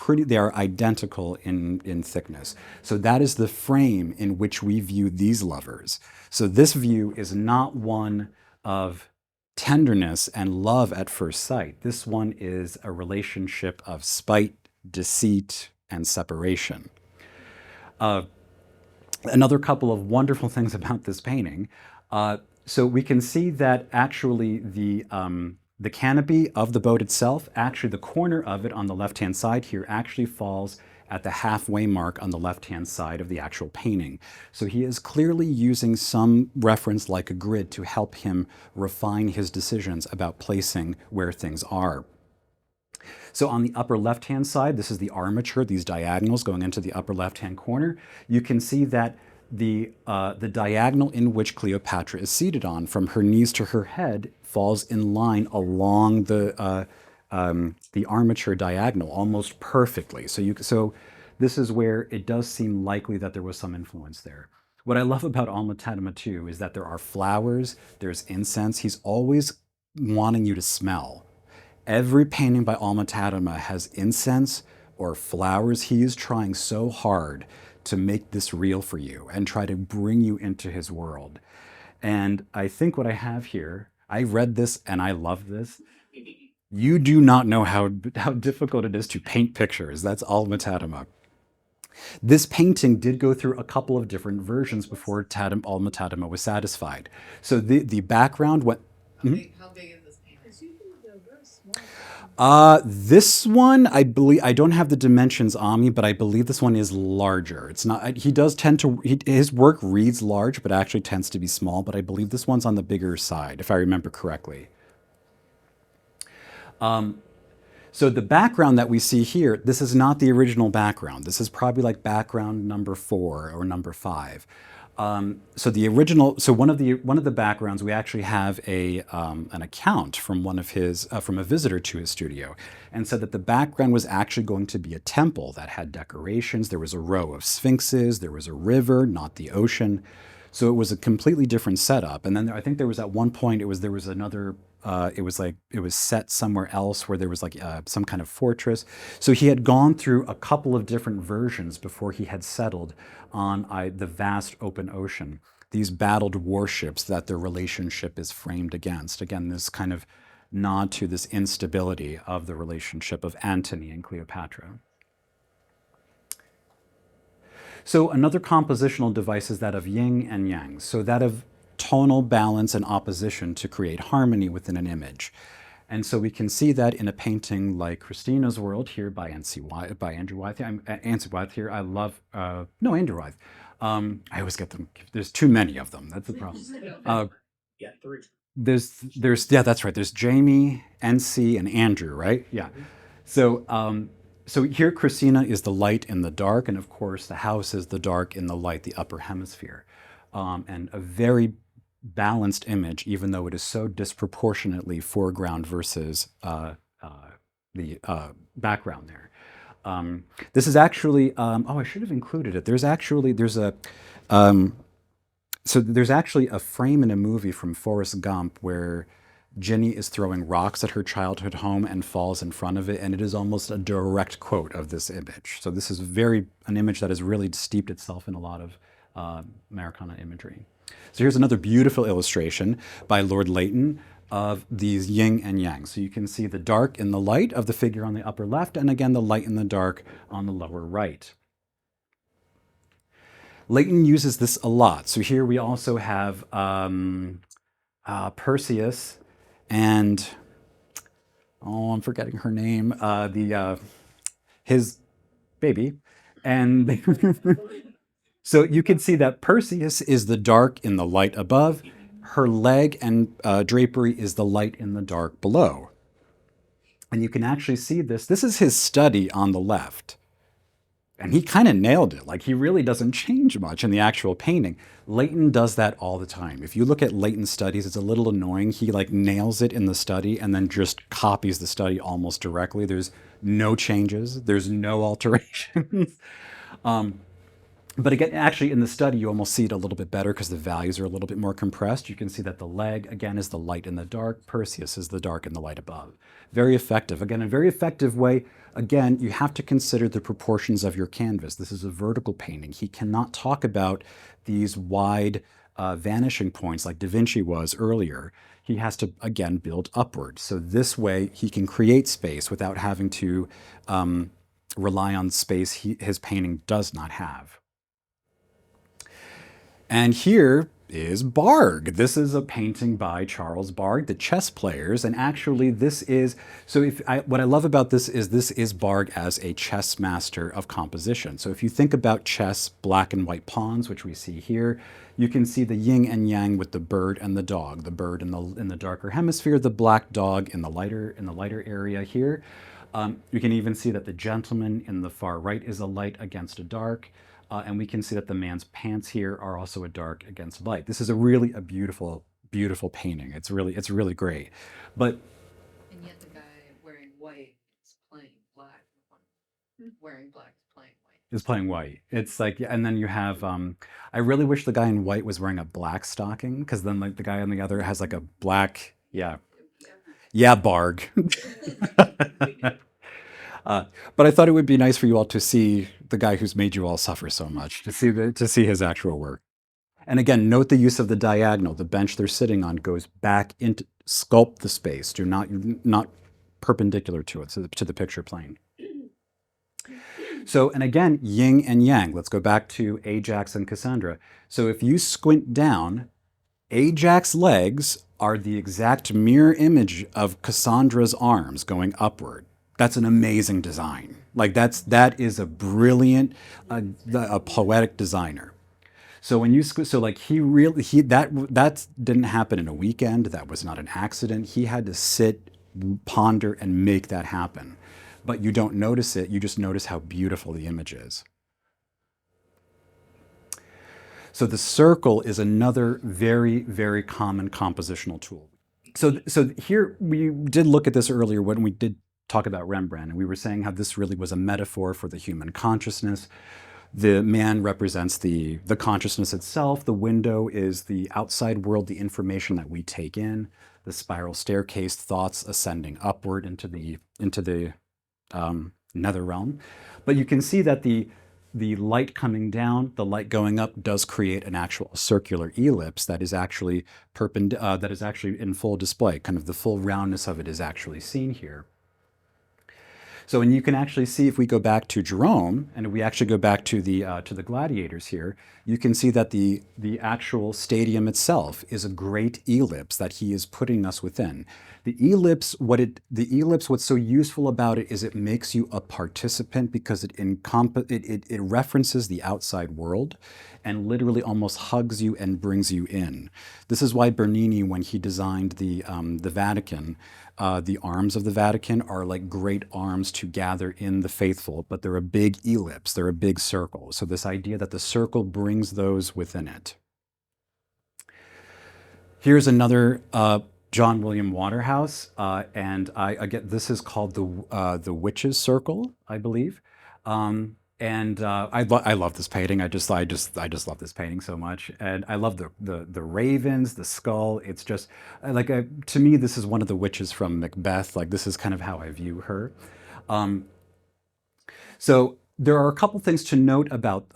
identical in thickness. So that is the frame in which we view these lovers. So this view is not one of tenderness and love at first sight. This one is a relationship of spite, deceit, and separation. Another couple of wonderful things about this painting. So we can see that actually the canopy of the boat itself, actually the corner of it on the left-hand side here actually falls at the halfway mark on the left-hand side of the actual painting. So he is clearly using some reference like a grid to help him refine his decisions about placing where things are. So on the upper left-hand side, this is the armature, these diagonals going into the upper left-hand corner. You can see that the diagonal in which Cleopatra is seated on, from her knees to her head, falls in line along the armature diagonal almost perfectly. So this is where it does seem likely that there was some influence there. What I love about Alma-Tadema too is that there are flowers, there's incense. He's always wanting you to smell. Every painting by Alma-Tadema has incense or flowers. He is trying so hard to make this real for you and try to bring you into his world. And I think what I have here, I read this and I love this. You do not know how difficult it is to paint pictures. That's Alma-Tadema. This painting did go through a couple of different versions before Alma-Tadema was satisfied. So the background went... How big is this painting? This one, I believe, I don't have the dimensions on me, but I believe this one is larger. It's not, he does tend to, his work reads large, but actually tends to be small, but I believe this one's on the bigger side, if I remember correctly. So the background that we see here, this is not the original background. This is probably like background number 4 or number 5. So the original, so one of the backgrounds, we actually have an account from one of his, from a visitor to his studio, and said that the background was actually going to be a temple that had decorations. There was a row of sphinxes. There was a river, not the ocean. So it was a completely different setup. And then I think there was at one point, there was another, it was set somewhere else where there was like some kind of fortress. So he had gone through a couple of different versions before he had settled on the vast open ocean, these battled warships that their relationship is framed against. Again, this kind of nod to this instability of the relationship of Antony and Cleopatra. So another compositional device is that of yin and yang, so that of tonal balance and opposition to create harmony within an image. And so we can see that in a painting like Christina's World here by Andrew Wyeth. Andrew Wyeth here. I love, no, Andrew Wyeth. I always get them. There's too many of them. That's the problem. Yeah, 3. Yeah, that's right. There's Jamie, NC, and Andrew, right? Yeah. So, so here Christina is the light in the dark, and of course the house is the dark in the light, the upper hemisphere. And a very balanced image, even though it is so disproportionately foreground versus the background there. This is actually, oh, I should have included it. There's actually a frame in a movie from Forrest Gump where Jenny is throwing rocks at her childhood home and falls in front of it, and it is almost a direct quote of this image. So this is an image that has really steeped itself in a lot of Americana imagery. So here's another beautiful illustration by Lord Leighton of these yin and yang. So you can see the dark in the light of the figure on the upper left, and again the light in the dark on the lower right. Leighton uses this a lot. So here we also have Perseus and, oh, I'm forgetting her name, his baby, and So you can see that Perseus is the dark in the light above. Her leg and drapery is the light in the dark below. And you can actually see this. This is his study on the left. And he kind of nailed it. Like, he really doesn't change much in the actual painting. Leighton does that all the time. If you look at Leighton's studies, it's a little annoying. He like nails it in the study and then just copies the study almost directly. There's no changes. There's no alterations. But again, actually in the study, you almost see it a little bit better because the values are a little bit more compressed. You can see that the leg, again, is the light in the dark. Perseus is the dark and the light above. Very effective. Again, a very effective way. Again, you have to consider the proportions of your canvas. This is a vertical painting. He cannot talk about these wide vanishing points like Da Vinci was earlier. He has to, again, build upward. So this way, he can create space without having to rely on space his painting does not have. And here is Bargue. This is a painting by Charles Bargue, the chess players. And actually this is, so what I love about this is Bargue as a chess master of composition. So if you think about chess, black and white pawns, which we see here, you can see the yin and yang with the bird and the dog. The bird in the darker hemisphere, the black dog in the lighter area here. You can even see that the gentleman in the far right is a light against a dark. And we can see that the man's pants here are also a dark against light. This is a beautiful, beautiful painting. It's really great. But And yet the guy wearing white is playing black. Wearing black is playing white. is playing white. It's like, and then you have, I really wish the guy in white was wearing a black stocking, because then like the guy on the other has like a black, yeah, Bargue. But I thought it would be nice for you all to see the guy who's made you all suffer so much, to see his actual work. And again, note the use of the diagonal. The bench they're sitting on goes back into, sculpt the space. Do not perpendicular to it, to the picture plane. So, and again, yin and yang. Let's go back to Ajax and Cassandra. So if you squint down, Ajax's legs are the exact mirror image of Cassandra's arms going upward. That's an amazing design. Like that is a brilliant, a poetic designer. So when you, so like that didn't happen in a weekend. That was not an accident. He had to sit, ponder, and make that happen. But you don't notice it. You just notice how beautiful the image is. So the circle is another very, very common compositional tool. So here we did look at this earlier when we did talk about Rembrandt, and we were saying how this really was a metaphor for the human consciousness. The man represents the consciousness itself. The window is the outside world, the information that we take in. The spiral staircase, thoughts ascending upward into the nether realm. But you can see that the light coming down, the light going up does create an actual circular ellipse that is actually in full display. Kind of the full roundness of it is actually seen here. So, and you can actually see if we go back to Jerome, and if we actually go back to the gladiators here, you can see that the actual stadium itself is a great ellipse that he is putting us within. The ellipse, what's so useful about it is it makes you a participant because it references the outside world and literally almost hugs you and brings you in. This is why Bernini, when he designed the Vatican, the arms of the Vatican are like great arms to gather in the faithful, but they're a big ellipse, they're a big circle. So this idea that the circle brings those within it. Here's another John William Waterhouse, and again, this is called the Witch's Circle, I believe. I love this painting. I just love this painting so much, and I love the ravens, the skull. It's just like to me, this is one of the witches from Macbeth. Like this is kind of how I view her. So there are a couple things to note about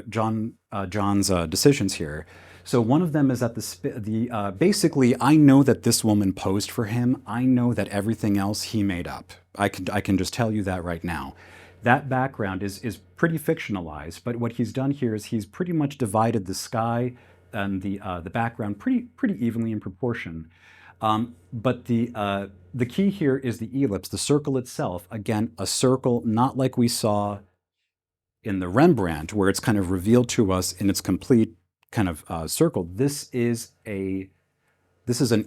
John's decisions here. So one of them is that basically, I know that this woman posed for him. I know that everything else he made up. I can just tell you that right now. That background is pretty fictionalized, but what he's done here is he's pretty much divided the sky and the background pretty evenly in proportion. But the key here is the ellipse, the circle itself. Again, a circle, not like we saw in the Rembrandt, where it's kind of revealed to us in its complete kind of circle. This is an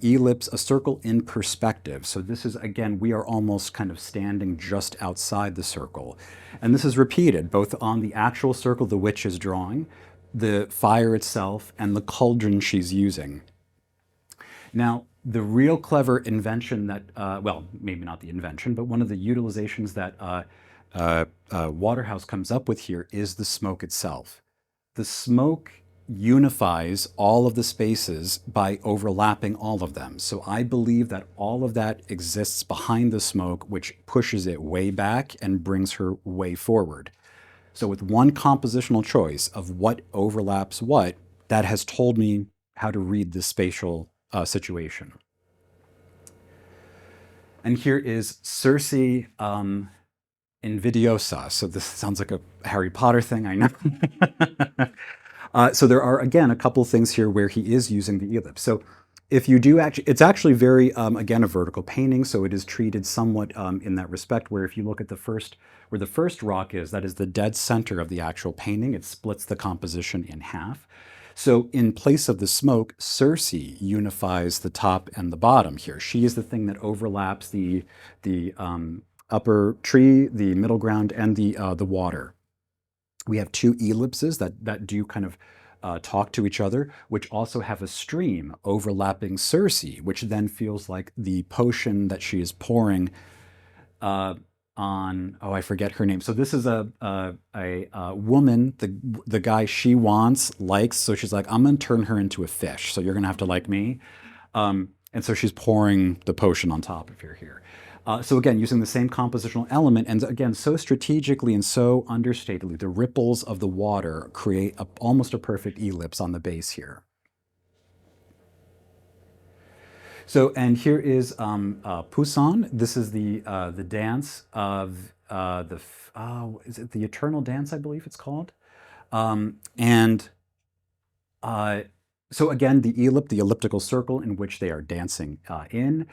ellipse, a circle in perspective. So this is, again, we are almost kind of standing just outside the circle. And this is repeated both on the actual circle the witch is drawing, the fire itself, and the cauldron she's using. Now, the real clever invention that, well, maybe not the invention, but one of the utilizations that Waterhouse comes up with here is the smoke itself. The smoke unifies all of the spaces by overlapping all of them. So I believe that all of that exists behind the smoke, which pushes it way back and brings her way forward. So with one compositional choice of what overlaps what, that has told me how to read the spatial situation. And here is Circe Invidiosa. So this sounds like a Harry Potter thing, I know. So there are, again, a couple things here where he is using the ellipse. So if you do actually, it's actually very, again, a vertical painting, so it is treated somewhat in that respect, where if you look at where the first rock is, that is the dead center of the actual painting. It splits the composition in half. So in place of the smoke, Circe unifies the top and the bottom here. She is the thing that overlaps the upper tree, the middle ground, and the water. We have two ellipses that do kind of talk to each other, which also have a stream overlapping Circe, which then feels like the potion that she is pouring on, oh, I forget her name. So this is a woman, the guy she wants, likes, so she's like, I'm gonna turn her into a fish, so you're gonna have to like me. And so she's pouring the potion on top of her here. So again, using the same compositional element, and again, so strategically and so understatedly, the ripples of the water create almost a perfect ellipse on the base here. So, and here is Poussin. This is the dance of is it the Eternal Dance, I believe it's called. So again, the elliptical circle in which they are dancing in.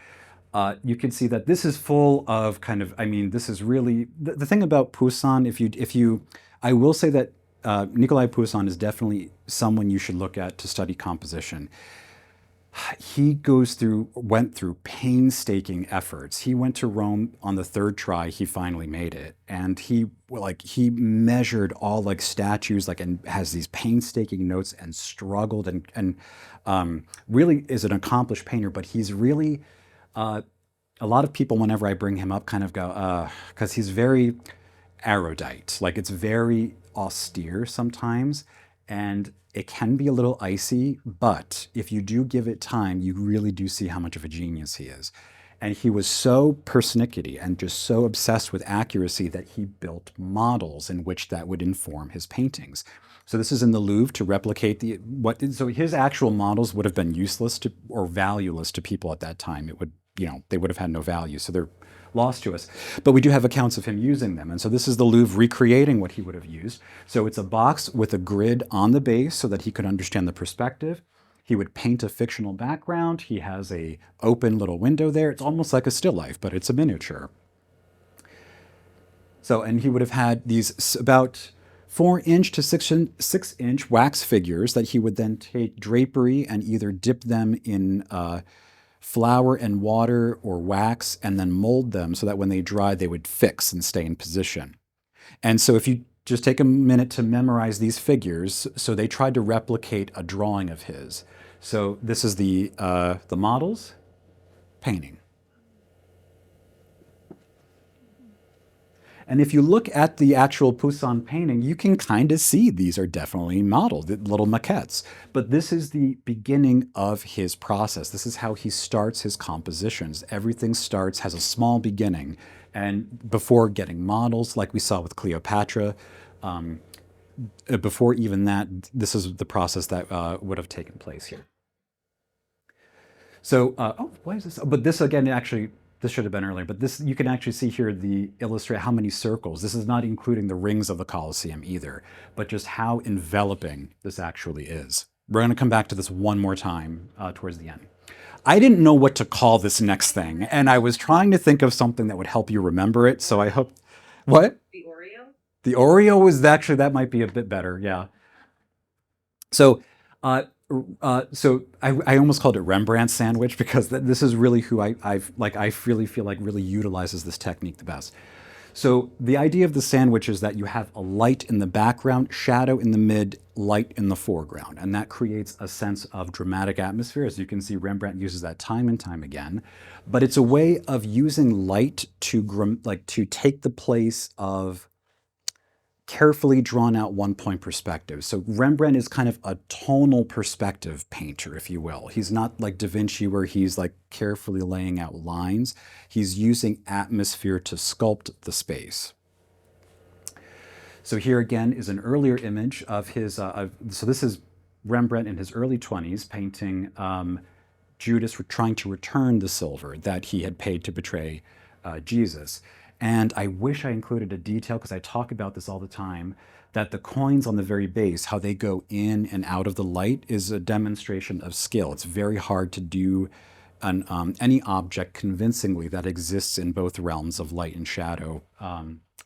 You can see that this is full of kind of, I mean, this is really, the thing about Poussin, I will say that Nicolas Poussin is definitely someone you should look at to study composition. He went through painstaking efforts. He went to Rome on the third try, he finally made it. And he measured all like statues, and has these painstaking notes and struggled and really is an accomplished painter, but he's really, a lot of people, whenever I bring him up, kind of go, because he's very erudite. Like, it's very austere sometimes, and it can be a little icy, but if you do give it time, you really do see how much of a genius he is. And he was so persnickety and just so obsessed with accuracy that he built models in which that would inform his paintings. So this is in the Louvre to replicate so his actual models would have been useless or valueless to people at that time. It would, they would have had no value. So they're lost to us. But we do have accounts of him using them. And so this is the Louvre recreating what he would have used. So it's a box with a grid on the base so that he could understand the perspective. He would paint a fictional background. He has a open little window there. It's almost like a still life, but it's a miniature. So, and he would have had these about 4-inch to 6-inch wax figures that he would then take drapery and either dip them in flour and water or wax and then mold them so that when they dry, they would fix and stay in position. And so if you just take a minute to memorize these figures, so they tried to replicate a drawing of his. So this is the models, painting. And if you look at the actual Poussin painting, you can kind of see these are definitely modeled, little maquettes. But this is the beginning of his process. This is how he starts his compositions. Everything has a small beginning. And before getting models, like we saw with Cleopatra, before even that, this is the process that would have taken place here. So, why is this? But this again, actually, this should have been earlier, but this, you can actually see here illustrate how many circles. This is not including the rings of the Colosseum either, but just how enveloping this actually is. We're going to come back to this one more time towards the end. I didn't know what to call this next thing, and I was trying to think of something that would help you remember it, so I hope... What? The Oreo? The Oreo is actually, that might be a bit better, yeah. So, I almost called it Rembrandt sandwich because this is really who I really feel like really utilizes this technique the best. So the idea of the sandwich is that you have a light in the background, shadow in the mid, light in the foreground, and that creates a sense of dramatic atmosphere. As you can see, Rembrandt uses that time and time again. But it's a way of using light to take the place of carefully drawn out one point perspective. So Rembrandt is kind of a tonal perspective painter, if you will. He's not like Da Vinci where he's like carefully laying out lines. He's using atmosphere to sculpt the space. So here again is an earlier image of his, so this is Rembrandt in his early 20s painting Judas trying to return the silver that he had paid to betray Jesus. And I wish I included a detail, because I talk about this all the time, that the coins on the very base, how they go in and out of the light, is a demonstration of skill. It's very hard to do any object convincingly that exists in both realms of light and shadow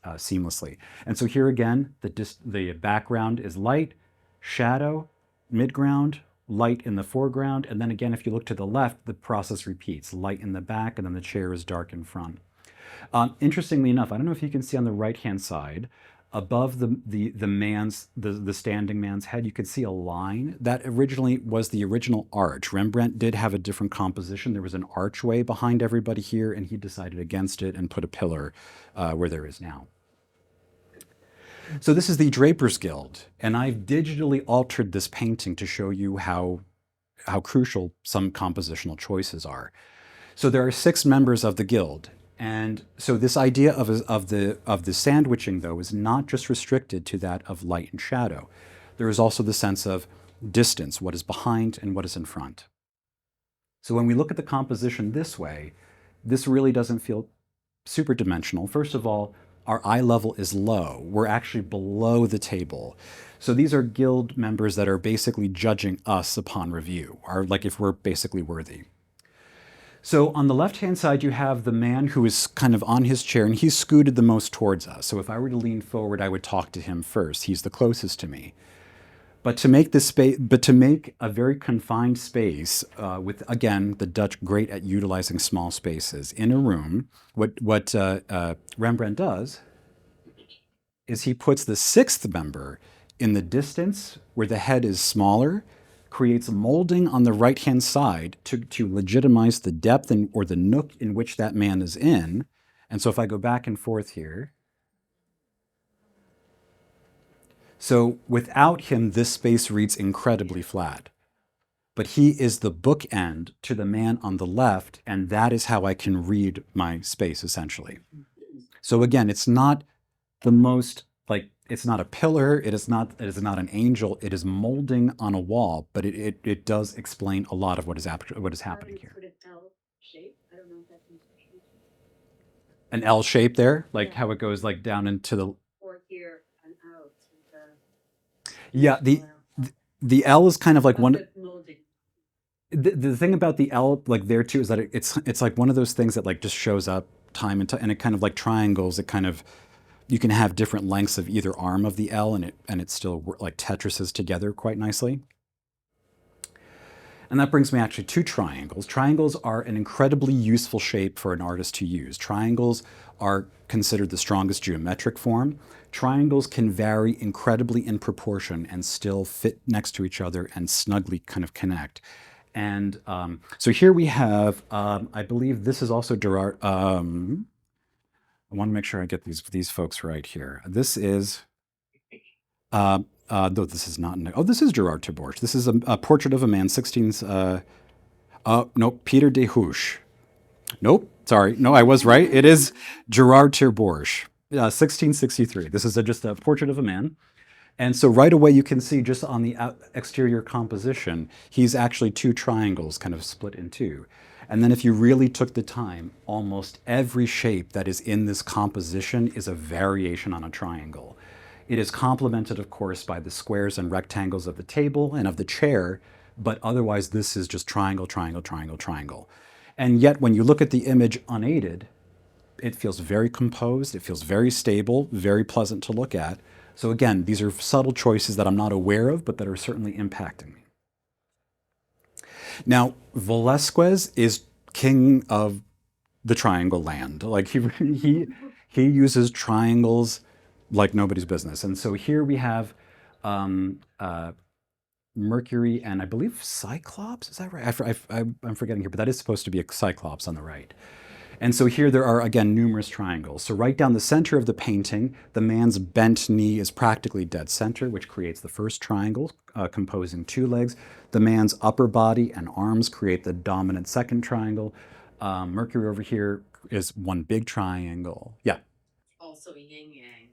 seamlessly. And so here again, the background is light, shadow, midground, light in the foreground, and then again, if you look to the left, the process repeats. Light in the back, and then the chair is dark in front. Interestingly enough, I don't know if you can see on the right-hand side, above the standing man's head, you can see a line that originally was the original arch. Rembrandt did have a different composition. There was an archway behind everybody here, and he decided against it and put a pillar where there is now. So this is the Drapers Guild, and I've digitally altered this painting to show you how crucial some compositional choices are. So there are 6 members of the guild. And so this idea of the sandwiching, though, is not just restricted to that of light and shadow. There is also the sense of distance, what is behind and what is in front. So when we look at the composition this way, this really doesn't feel super dimensional. First of all, our eye level is low. We're actually below the table. So these are guild members that are basically judging us upon review, or like if we're basically worthy. So on the left-hand side, you have the man who is kind of on his chair, and he's scooted the most towards us. So if I were to lean forward, I would talk to him first. He's the closest to me. But to make a very confined space, with again the Dutch great at utilizing small spaces in a room, what Rembrandt does is he puts the 6th member in the distance where the head is smaller, creates a molding on the right-hand side to legitimize the depth or the nook in which that man is in. And so if I go back and forth here, so without him, this space reads incredibly flat. But he is the bookend to the man on the left, and that is how I can read my space, essentially. So again, it's not the most, like, it's not a pillar, it is not an angel, it is molding on a wall, but it does explain a lot of what is happening here. Sort of L shape. I don't know if that's intentional. An L shape there, like how it goes like down into the... Or here and out. Yeah, the L is kind of like one... The molding. The thing about the L, like there too, is that it's like one of those things that like just shows up time and time, and it kind of like triangles, it kind of... You can have different lengths of either arm of the L, and it still like Tetrises together quite nicely. And that brings me actually to triangles. Triangles are an incredibly useful shape for an artist to use. Triangles are considered the strongest geometric form. Triangles can vary incredibly in proportion and still fit next to each other and snugly kind of connect. And so here we have, I believe this is also Gerard. I want to make sure I get these folks right here. This is, no, this is not, this is Gerard Terborch. This is a portrait of a man, 16th, nope, Peter de Hooch. Nope, sorry, no, I was right. It is Gerard Terborch, 1663. This is just a portrait of a man. And so right away you can see just on the exterior composition, he's actually 2 triangles kind of split in 2. And then if you really took the time, almost every shape that is in this composition is a variation on a triangle. It is complemented, of course, by the squares and rectangles of the table and of the chair, but otherwise this is just triangle, triangle, triangle, triangle. And yet when you look at the image unaided, it feels very composed. It feels very stable, very pleasant to look at. So again, these are subtle choices that I'm not aware of, but that are certainly impacting me. Now, Velasquez is king of the triangle land. Like he uses triangles like nobody's business. And so here we have um, uh, Mercury and I believe Cyclops. Is that right? I'm forgetting here, but that is supposed to be a Cyclops on the right. And so here there are, again, numerous triangles. So right down the center of the painting, the man's bent knee is practically dead center, which creates the first triangle, composing two legs. The man's upper body and arms create the dominant second triangle. Mercury over here is one big triangle. Yeah. Also yin yang.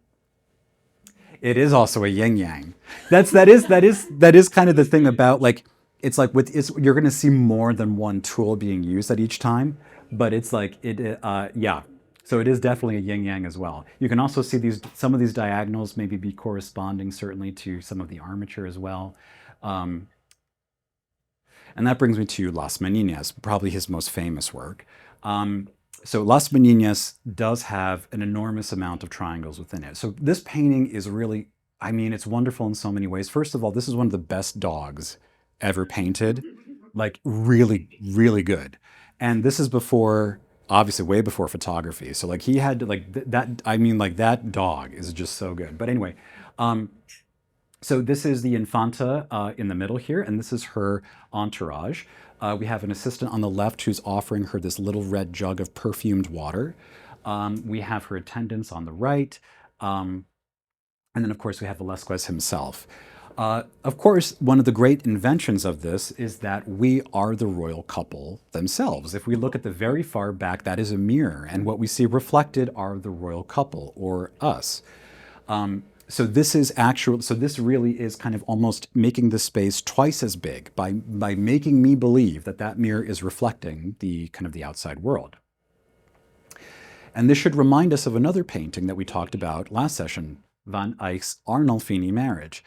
It is also a yin yang. That is kind of the thing about like it's like you're going to see more than one tool being used at each time, but it's like yeah. So it is definitely a yin yang as well. You can also see some of these diagonals maybe be corresponding certainly to some of the armature as well. And that brings me to Las Meninas, probably his most famous work. So Las Meninas does have an enormous amount of triangles within it. So this painting is really, I mean, it's wonderful in so many ways. First of all, this is one of the best dogs ever painted, like really, really good. And this is before, obviously way before photography. So like he had to like that, I mean like that dog is just so good. But anyway, so this is the Infanta in the middle here, and this is her entourage. We have an assistant on the left who's offering her this little red jug of perfumed water. We have her attendants on the right. And then, of course, we have Velasquez himself. Of course, one of the great inventions of this is that we are the royal couple themselves. If we look at the very far back, that is a mirror, and what we see reflected are the royal couple, or us. So this really is kind of almost making the space twice as big by making me believe that that mirror is reflecting the kind of the outside world. And this should remind us of another painting that we talked about last session, Van Eyck's Arnolfini Marriage.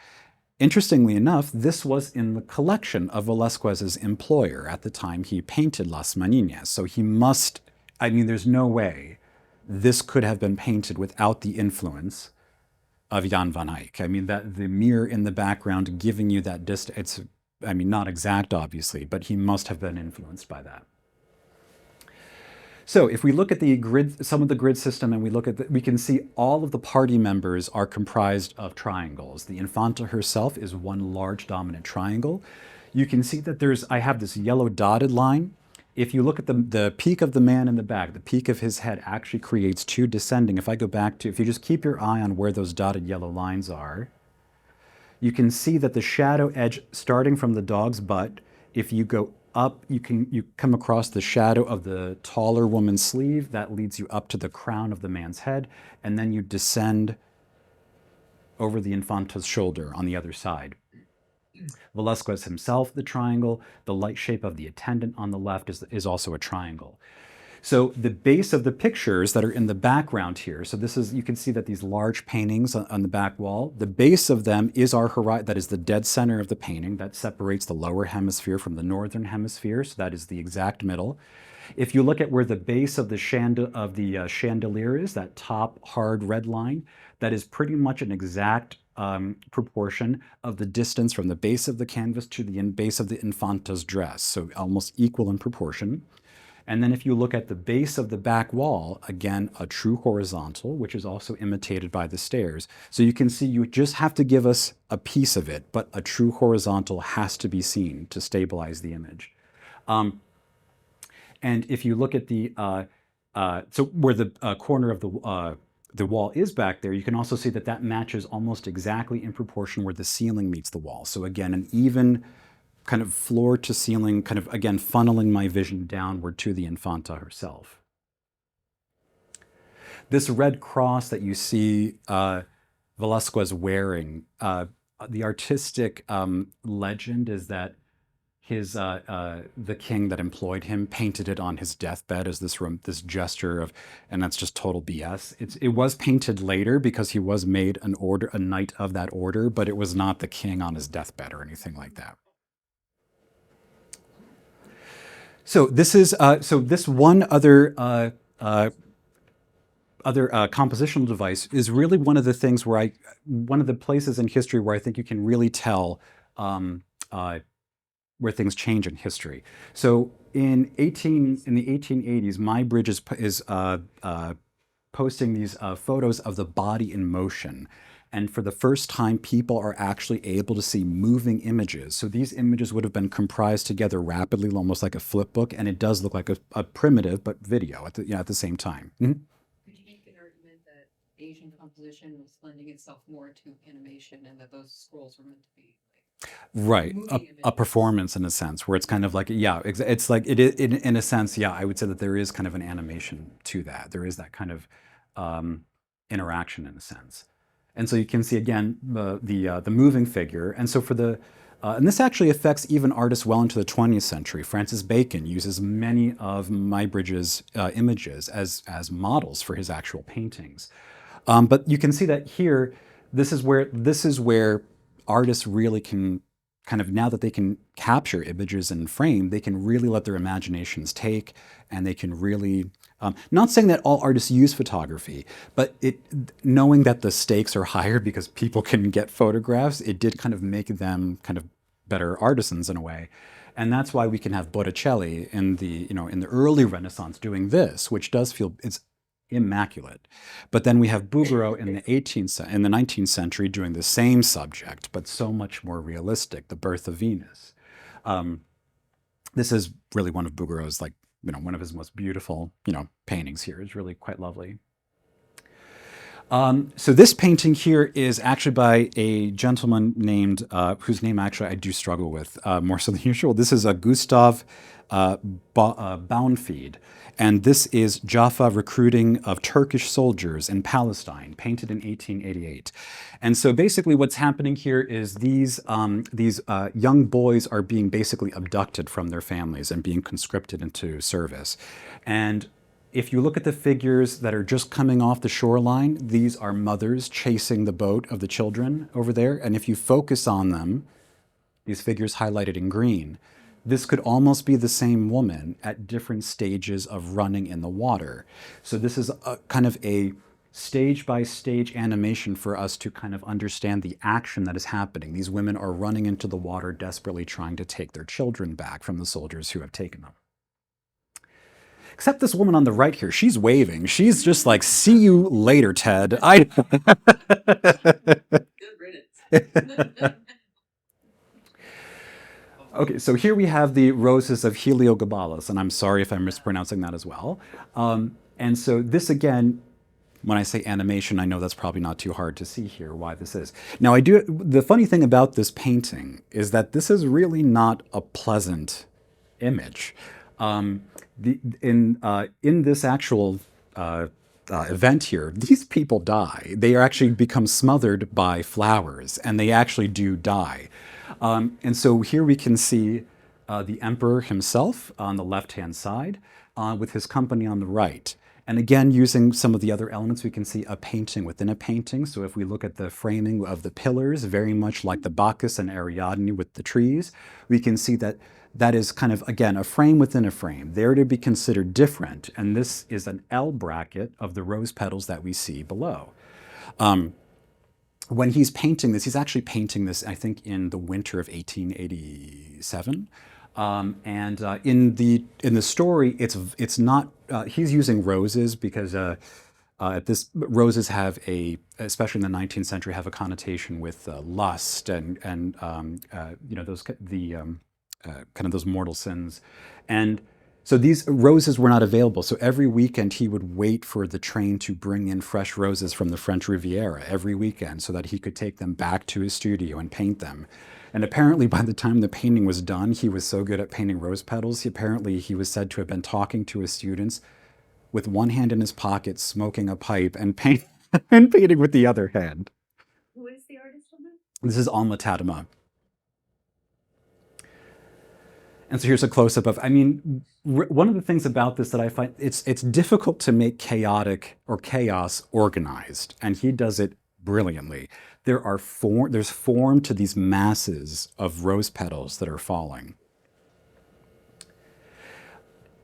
Interestingly enough, this was in the collection of Velasquez's employer at the time he painted Las Meninas. So he must, I mean, there's no way this could have been painted without the influence of Jan van Eyck. I mean, that the mirror in the background giving you that distance, it's, I mean, not exact, obviously, but he must have been influenced by that. So if we look at the grid, some of the grid system, and we look at we can see all of the party members are comprised of triangles. The Infanta herself is one large dominant triangle. You can see that I have this yellow dotted line. If you look at the peak of the man in the back, the peak of his head actually creates two descending. If you just keep your eye on where those dotted yellow lines are, you can see that the shadow edge starting from the dog's butt, if you go up, you come across the shadow of the taller woman's sleeve. That leads you up to the crown of the man's head, and then you descend over the Infanta's shoulder on the other side. Velasquez himself, the triangle, the light shape of the attendant on the left is also a triangle. So the base of the pictures that are in the background here, so you can see that these large paintings on the back wall, the base of them is our horizon, that is the dead center of the painting, that separates the lower hemisphere from the northern hemisphere, so that is the exact middle. If you look at where the base of the chandelier is, that top hard red line, that is pretty much an exact proportion of the distance from the base of the canvas to the base of the Infanta's dress, so almost equal in proportion. And then if you look at the base of the back wall, again, a true horizontal, which is also imitated by the stairs. So you can see you just have to give us a piece of it, but a true horizontal has to be seen to stabilize the image. And if you look at so where the corner of the wall is back there, you can also see that matches almost exactly in proportion where the ceiling meets the wall. So again, an even kind of floor to ceiling, kind of, again, funneling my vision downward to the Infanta herself. This red cross that you see Velasquez wearing, the artistic legend is that the king that employed him painted it on his deathbed as this gesture of, and that's just total BS. It was painted later because he was made a knight of that order, but it was not the king on his deathbed or anything like that. So this one other other compositional device is really one of the things where one of the places in history where I think you can really tell um, uh, where things change in history. So in the 1880s, Muybridge is posting these photos of the body in motion. And for the first time, people are actually able to see moving images. So these images would have been comprised together rapidly, almost like a flip book, and it does look like a primitive but video at the same time. Mhm. Could you make an argument that Asian composition was lending itself more to animation and that those scrolls were meant to be like Right, moving a images? performance in a sense, where it's kind of like, yeah, it's like it is in a sense, yeah, I would say that there is kind of an animation to that. There is that kind of interaction in a sense. And so you can see again the moving figure. And so and this actually affects even artists well into the 20th century. Francis Bacon uses many of Muybridge's images as models for his actual paintings. But you can see that here, this is where artists really can kind of, now that they can capture images in frame, they can really let their imaginations take, and they can really, not saying that all artists use photography, but knowing that the stakes are higher because people can get photographs, it did kind of make them kind of better artisans in a way. And that's why we can have Botticelli in the early Renaissance doing this, which does feel, it's immaculate. But then we have Bouguereau in the 19th century doing the same subject, but so much more realistic, The Birth of Venus. This is really one of Bouguereau's, like, one of his most beautiful, paintings here. It's really quite lovely. So this painting here is actually by a gentleman named, whose name actually I do struggle with more so than usual. This is a Gustav Bauernfeind, and this is Jaffa recruiting of Turkish soldiers in Palestine, painted in 1888. And so basically what's happening here is these young boys are being basically abducted from their families and being conscripted into service. And if you look at the figures that are just coming off the shoreline, these are mothers chasing the boat of the children over there. And if you focus on them, these figures highlighted in green, this could almost be the same woman at different stages of running in the water. So this is kind of a stage-by-stage animation for us to kind of understand the action that is happening. These women are running into the water, desperately trying to take their children back from the soldiers who have taken them. Except this woman on the right here, she's waving. She's just like, see you later, Ted. Good riddance. Okay, so here we have the roses of Heliogabalus, and I'm sorry if I'm mispronouncing that as well. And so this again, when I say animation, I know that's probably not too hard to see here why this is. Now the funny thing about this painting is that this is really not a pleasant image. In this actual event here, these people die. They actually become smothered by flowers, and they actually do die. And so here we can see the emperor himself on the left-hand side with his company on the right. And again, using some of the other elements, we can see a painting within a painting. So if we look at the framing of the pillars, very much like the Bacchus and Ariadne with the trees, we can see that that is kind of, again, a frame within a frame. They're to be considered different. And this is an L bracket of the rose petals that we see below. When he's painting this, he's actually painting this, I think, in the winter of 1887. And in the story, it's not. He's using roses because roses have especially in the 19th century, have a connotation with lust and those kind of those mortal sins, and so these roses were not available. So every weekend he would wait for the train to bring in fresh roses from the French Riviera every weekend so that he could take them back to his studio and paint them. And apparently by the time the painting was done, he was so good at painting rose petals, he was said to have been talking to his students with one hand in his pocket, smoking a pipe, and painting with the other hand. Who is the artist on that? This is Alma-Tadema. And so here's a close-up of, one of the things about this that I find, it's difficult to make chaos organized, and he does it brilliantly. There's form to these masses of rose petals that are falling.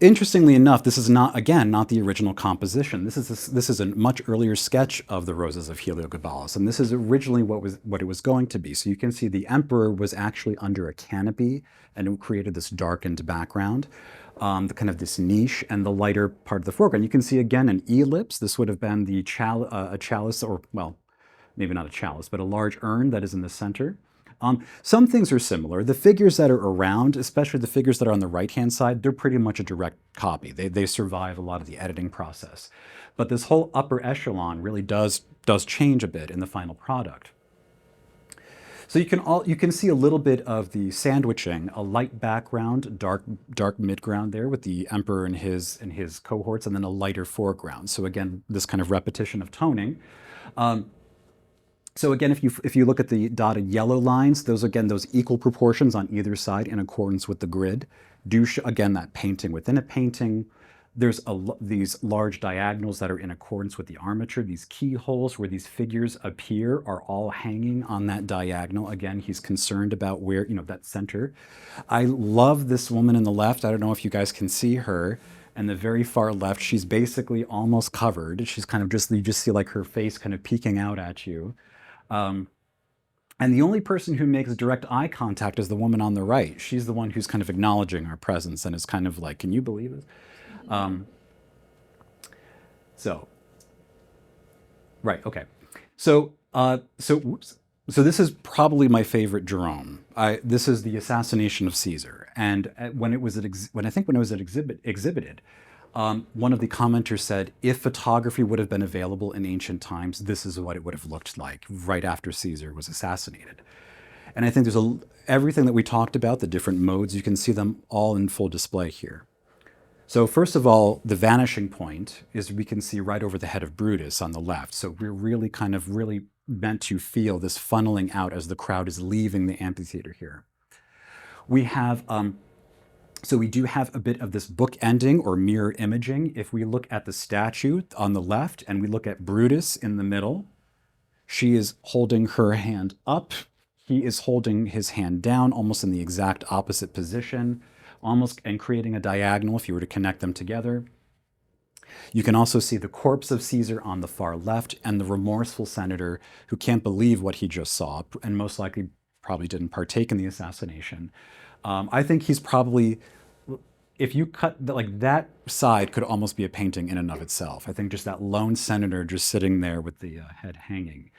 interestingly enough, this is not, again, not the original composition. This is a much earlier sketch of the Roses of Heliogabalus, and this is originally what it was going to be. So you can see the emperor was actually under a canopy, and it created this darkened background, the kind of this niche, and the lighter part of the foreground. You can see again an ellipse. This would have been the a chalice, or well, maybe not a chalice, but a large urn that is in the center. Some things are similar. The figures that are around, especially the figures that are on the right-hand side, they're pretty much a direct copy. They survive a lot of the editing process. But this whole upper echelon really does change a bit in the final product. So you can see a little bit of the sandwiching, a light background, dark midground there with the emperor and his cohorts, and then a lighter foreground. So again, this kind of repetition of toning. So again, if you look at the dotted yellow lines, those equal proportions on either side in accordance with the grid do again that painting within a painting. There's these large diagonals that are in accordance with the armature. These keyholes where these figures appear are all hanging on that diagonal. Again, he's concerned about where, that center. I love this woman in the left. I don't know if you guys can see her. And the very far left, she's basically almost covered. She's kind of you just see like her face kind of peeking out at you. And the only person who makes direct eye contact is the woman on the right. She's the one who's kind of acknowledging our presence and is kind of like, can you believe it? Right, okay. So this is probably my favorite Jerome. This is the Assassination of Caesar. And when it was exhibited, one of the commenters said, if photography would have been available in ancient times, this is what it would have looked like right after Caesar was assassinated. And I think there's everything that we talked about, the different modes, you can see them all in full display here. So first of all, the vanishing point is we can see right over the head of Brutus on the left. So we're really meant to feel this funneling out as the crowd is leaving the amphitheater here. We have So we do have a bit of this bookending or mirror imaging. If we look at the statue on the left and we look at Brutus in the middle, she is holding her hand up. He is holding his hand down, almost in the exact opposite position, and creating a diagonal if you were to connect them together. You can also see the corpse of Caesar on the far left and the remorseful senator who can't believe what he just saw and most likely probably didn't partake in the assassination. I think he's probably, if you cut, that side could almost be a painting in and of itself. I think just that lone senator just sitting there with the head hanging.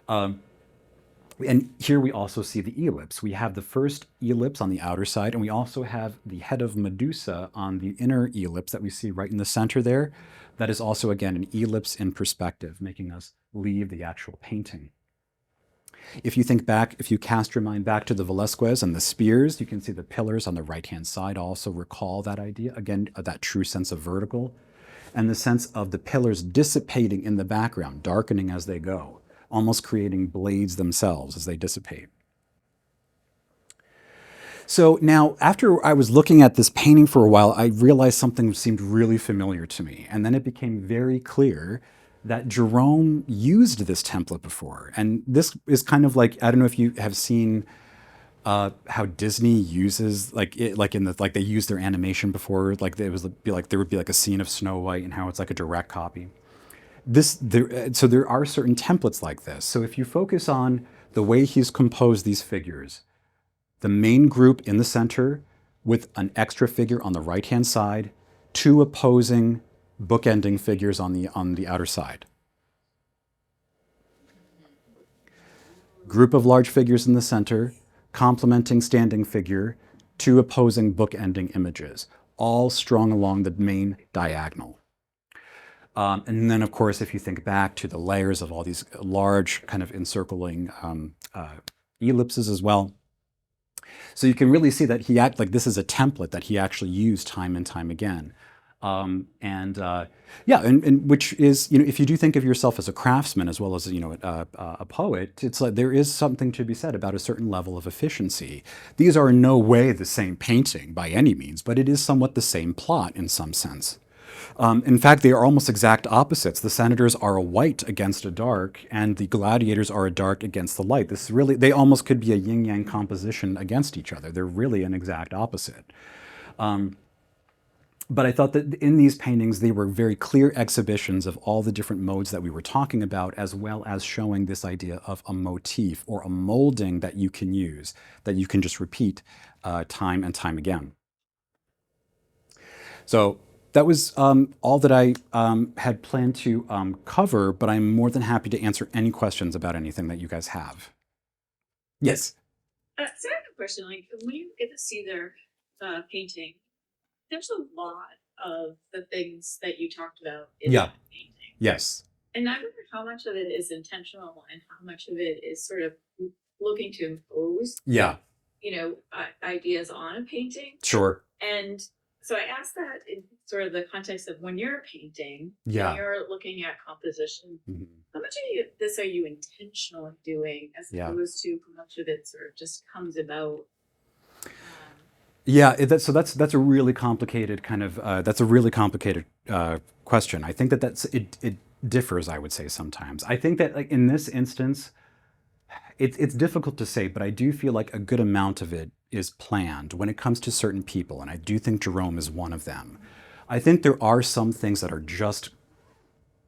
And here we also see the ellipse. We have the first ellipse on the outer side, and we also have the head of Medusa on the inner ellipse that we see right in the center there. That is also, again, an ellipse in perspective, making us leave the actual painting. If you cast your mind back to the Velasquez and the spears, you can see the pillars on the right-hand side also recall that idea, again, that true sense of vertical, and the sense of the pillars dissipating in the background, darkening as they go, almost creating blades themselves as they dissipate. So now, after I was looking at this painting for a while, I realized something seemed really familiar to me, and then it became very clear that Jerome used this template before. And this is kind of like, I don't know if you have seen how Disney uses, they use their animation before, there would be like a scene of Snow White and how it's like a direct copy. So there are certain templates like this. So if you focus on the way he's composed these figures, the main group in the center with an extra figure on the right-hand side, two opposing bookending figures on the outer side. Group of large figures in the center, complementing standing figure, two opposing bookending images, all strung along the main diagonal. And then, of course, if you think back to the layers of all these large kind of encircling ellipses as well. So you can really see that this is a template that he actually used time and time again. Which is, if you do think of yourself as a craftsman as well as, a poet, it's like there is something to be said about a certain level of efficiency. These are in no way the same painting by any means, but it is somewhat the same plot in some sense. In fact, they are almost exact opposites. The senators are a white against a dark, and the gladiators are a dark against the light. They almost could be a yin-yang composition against each other. They're really an exact opposite. but I thought that in these paintings, they were very clear exhibitions of all the different modes that we were talking about, as well as showing this idea of a motif or a molding that you can use, that you can just repeat time and time again. So that was all that I had planned to cover, but I'm more than happy to answer any questions about anything that you guys have. Yes. So I have a question. Like when you get to see their painting, there's a lot of the things that you talked about in Yeah. that painting. Yes. And I wonder how much of it is intentional and how much of it is sort of looking to impose, Yeah. ideas on a painting. Sure. And so I asked that in sort of the context of when you're painting, Yeah. when you're looking at composition, Mhm. how much of this are you intentionally doing as Yeah. opposed to how much of it sort of just comes about? Yeah, that's a really complicated kind of question. I think it differs. I would say sometimes. I think that like in this instance, it's difficult to say, but I do feel like a good amount of it is planned when it comes to certain people, and I do think Jerome is one of them. I think there are some things that are just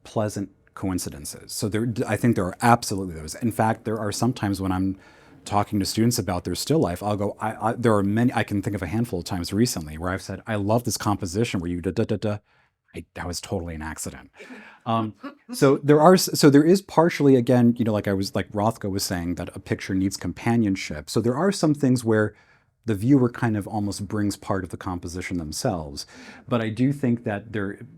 pleasant coincidences. So I think there are absolutely those. In fact, there are sometimes when I'm talking to students about their still life, I'll go, there are many, I can think of a handful of times recently where I've said, I love this composition where you da da da da. That was totally an accident. So there is partially, again, like Rothko was saying, that a picture needs companionship. So there are some things where the viewer kind of almost brings part of the composition themselves. But I do think that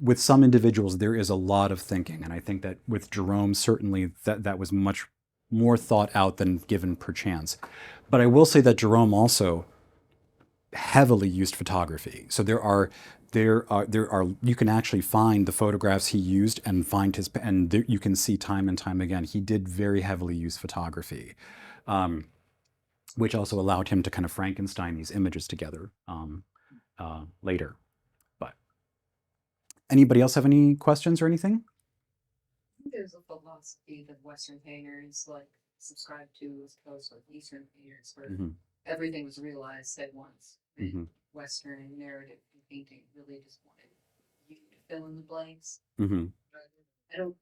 with some individuals, there is a lot of thinking. And I think that with Jerome, certainly that was much more thought out than given per chance. But I will say that Jerome also heavily used photography. So there are you can actually find the photographs he used and you can see time and time again he did very heavily use photography, which also allowed him to kind of Frankenstein these images together later. But anybody else have any questions or anything? I think there's a philosophy that Western painters like subscribe to as opposed to Eastern painters, where everything was realized at once. Western narrative and painting really just wanted you to fill in the blanks. I don't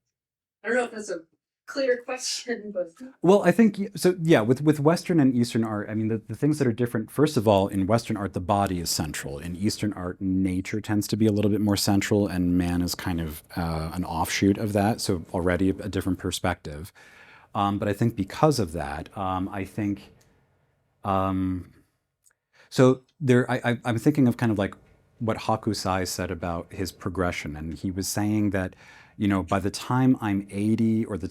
know if that's a clear question, but well, I think so. Yeah, with Western and Eastern art, I mean, the things that are different. First of all, in Western art, the body is central. In Eastern art, nature tends to be a little bit more central, and man is kind of an offshoot of that. So already a different perspective. But I think because of that, I think. So I'm thinking of kind of like what Hakusai said about his progression, and he was saying that, by the time I'm 80 or by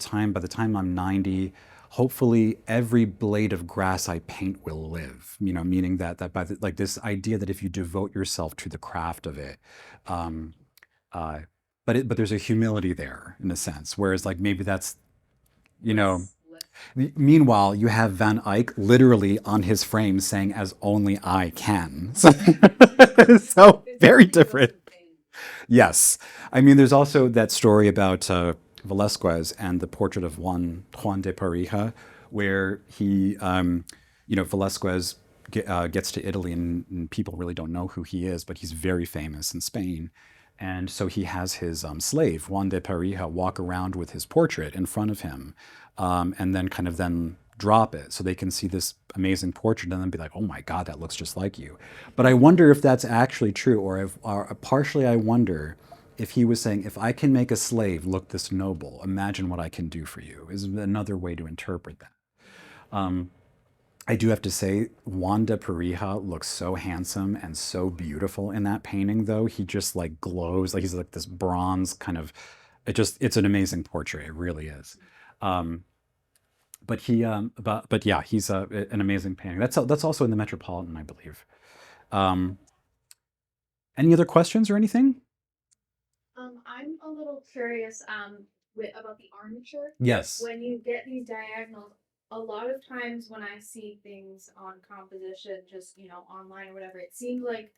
the time I'm 90, hopefully every blade of grass I paint will live. Meaning that by this idea that if you devote yourself to the craft of it, but there's a humility there in a sense, whereas like maybe that's, Meanwhile, you have Van Eyck literally on his frame saying, "As only I can." So very different. Yes. I mean, there's also that story about Velasquez and the portrait of Juan de Parija, where Velasquez gets to Italy and people really don't know who he is, but he's very famous in Spain. And so he has his slave, Juan de Parija, walk around with his portrait in front of him, and then drop it so they can see this amazing portrait and then be like, oh my God, that looks just like you. But I wonder if that's actually true, or partially I wonder if he was saying, if I can make a slave look this noble, imagine what I can do for you, is another way to interpret that. I do have to say, Juan de Parija looks so handsome and so beautiful in that painting, though. He just like glows, like he's like this bronze kind of, it's an amazing portrait. It really is. But yeah, he's an amazing painting. That's also in the Metropolitan, I believe. Any other questions or anything? I'm a little curious about the armature. Yes. When you get these diagonals, a lot of times when I see things on composition, just online or whatever, it seems like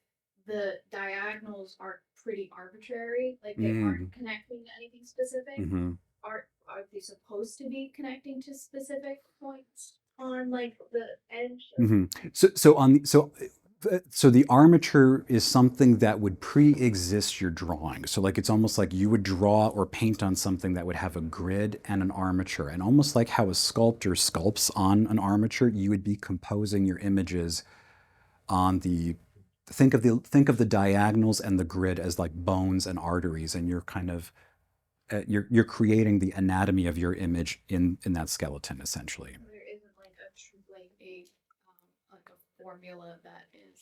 the diagonals are pretty arbitrary. Like they aren't connecting to anything specific. Are they supposed to be connecting to specific points on like the edge? So So the armature is something that would pre-exist your drawing. So like it's almost like you would draw or paint on something that would have a grid and an armature. And almost like how a sculptor sculpts on an armature, you would be composing your images on the think of the diagonals and the grid as like bones and arteries, and you're kind of you're creating the anatomy of your image in that skeleton essentially. There isn't like a true like a formula that is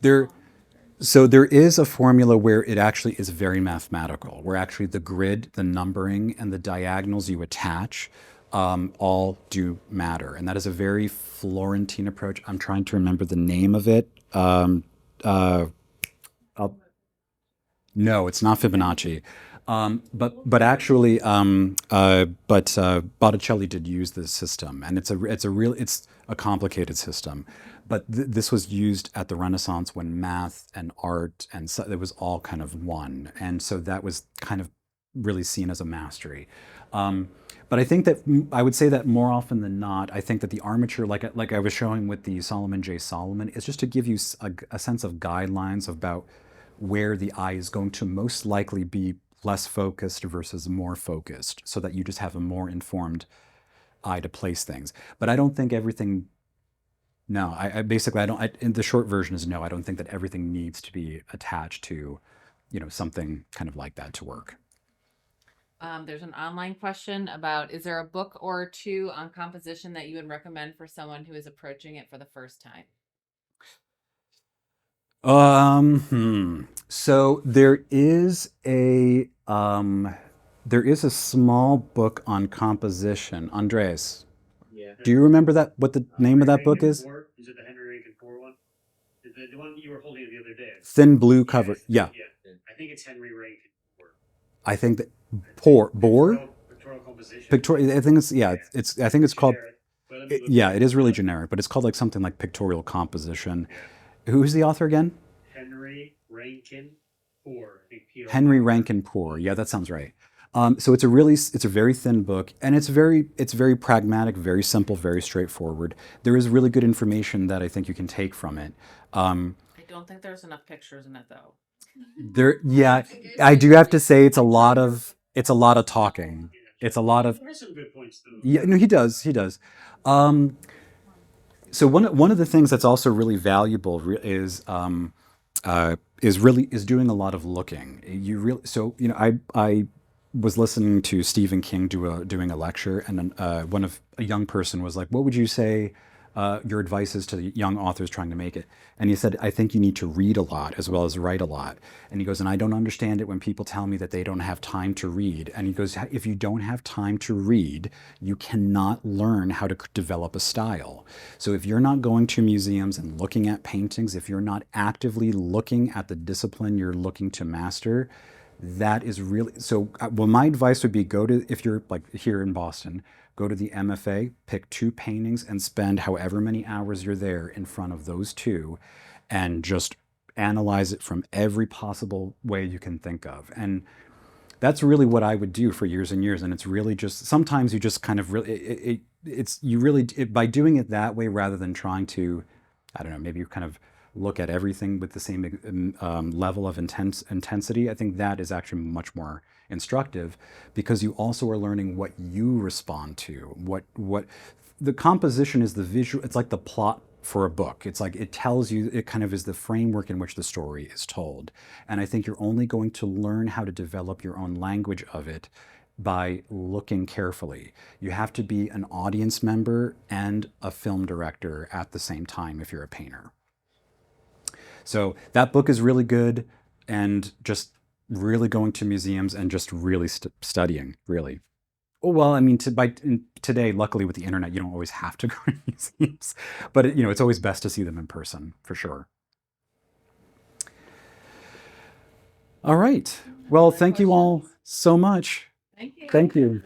There So there is a formula where it actually is very mathematical, where actually the grid, the numbering, and the diagonals you attach all do matter. And that is a very Florentine approach. I'm trying to remember the name of it. Uh, no, it's not Fibonacci. But actually, Botticelli did use this system, and it's a complicated system. But this was used at the Renaissance when math and art and so, it was all kind of one, and so that was kind of really seen as a mastery. But I think that I would say that more often than not, I think that the armature, like I was showing with the Solomon J. Solomon, is just to give you a sense of guidelines about where the eye is going to most likely be less focused versus more focused, so that you just have a more informed eye to place things. But I don't think everything. No, I basically I don't. In the short version is no. I don't think that everything needs to be attached to, something kind of like that to work. There's an online question about, is there a book or two on composition that you would recommend for someone who is approaching it for the first time? So there is a small book on composition. Andres, Yeah. do you remember what the name of that book is? Is it the Henry Rankin Poor one? The one you were holding the other day. Thin blue cover. Yeah. I think it's Henry Rankin Poor. I think that Bohr. Pictorial composition. Pictorial. I think it's It's I think it's called. Generic, It is really generic, but it's called like something like pictorial composition. Who's the author again? Henry Rankin Poor. I think P-O. Henry Rankin Poor. Yeah, that sounds right. So it's a very thin book, and it's very pragmatic, very simple, very straightforward. There is really good information that I think you can take from it. I don't think there's enough pictures in it though. I do have to say it's a lot of talking. It's a lot of. He has some good points though. Yeah, no, he does. So one of the things that's also really valuable is doing a lot of looking. I was listening to Stephen King doing a lecture, and a young person was like, "What would you say your advice is to young authors trying to make it?" And he said, "I think you need to read a lot as well as write a lot." And he goes, "And I don't understand it when people tell me that they don't have time to read." And he goes, "If you don't have time to read, you cannot learn how to develop a style. So if you're not going to museums and looking at paintings, if you're not actively looking at the discipline you're looking to master, that is really so." Well, my advice would be if you're like here in Boston, go to the MFA, pick 2 paintings, and spend however many hours you're there in front of those 2, and just analyze it from every possible way you can think of. And that's really what I would do for years and years. And it's really just sometimes you just kind of really by doing it that way rather than trying to, I don't know, maybe you kind of look at everything with the same level of intensity. I think that is actually much more instructive, because you also are learning what you respond to. What the composition is, the visual. It's like the plot for a book. It's like it tells you. It kind of is the framework in which the story is told. And I think you're only going to learn how to develop your own language of it by looking carefully. You have to be an audience member and a film director at the same time if you're a painter. So that book is really good, and just really going to museums and just really studying, really. Oh, well, I mean, today, luckily with the internet, you don't always have to go to museums, but it's always best to see them in person, for sure. All right. Well, thank you all so much. Thank you. Thank you.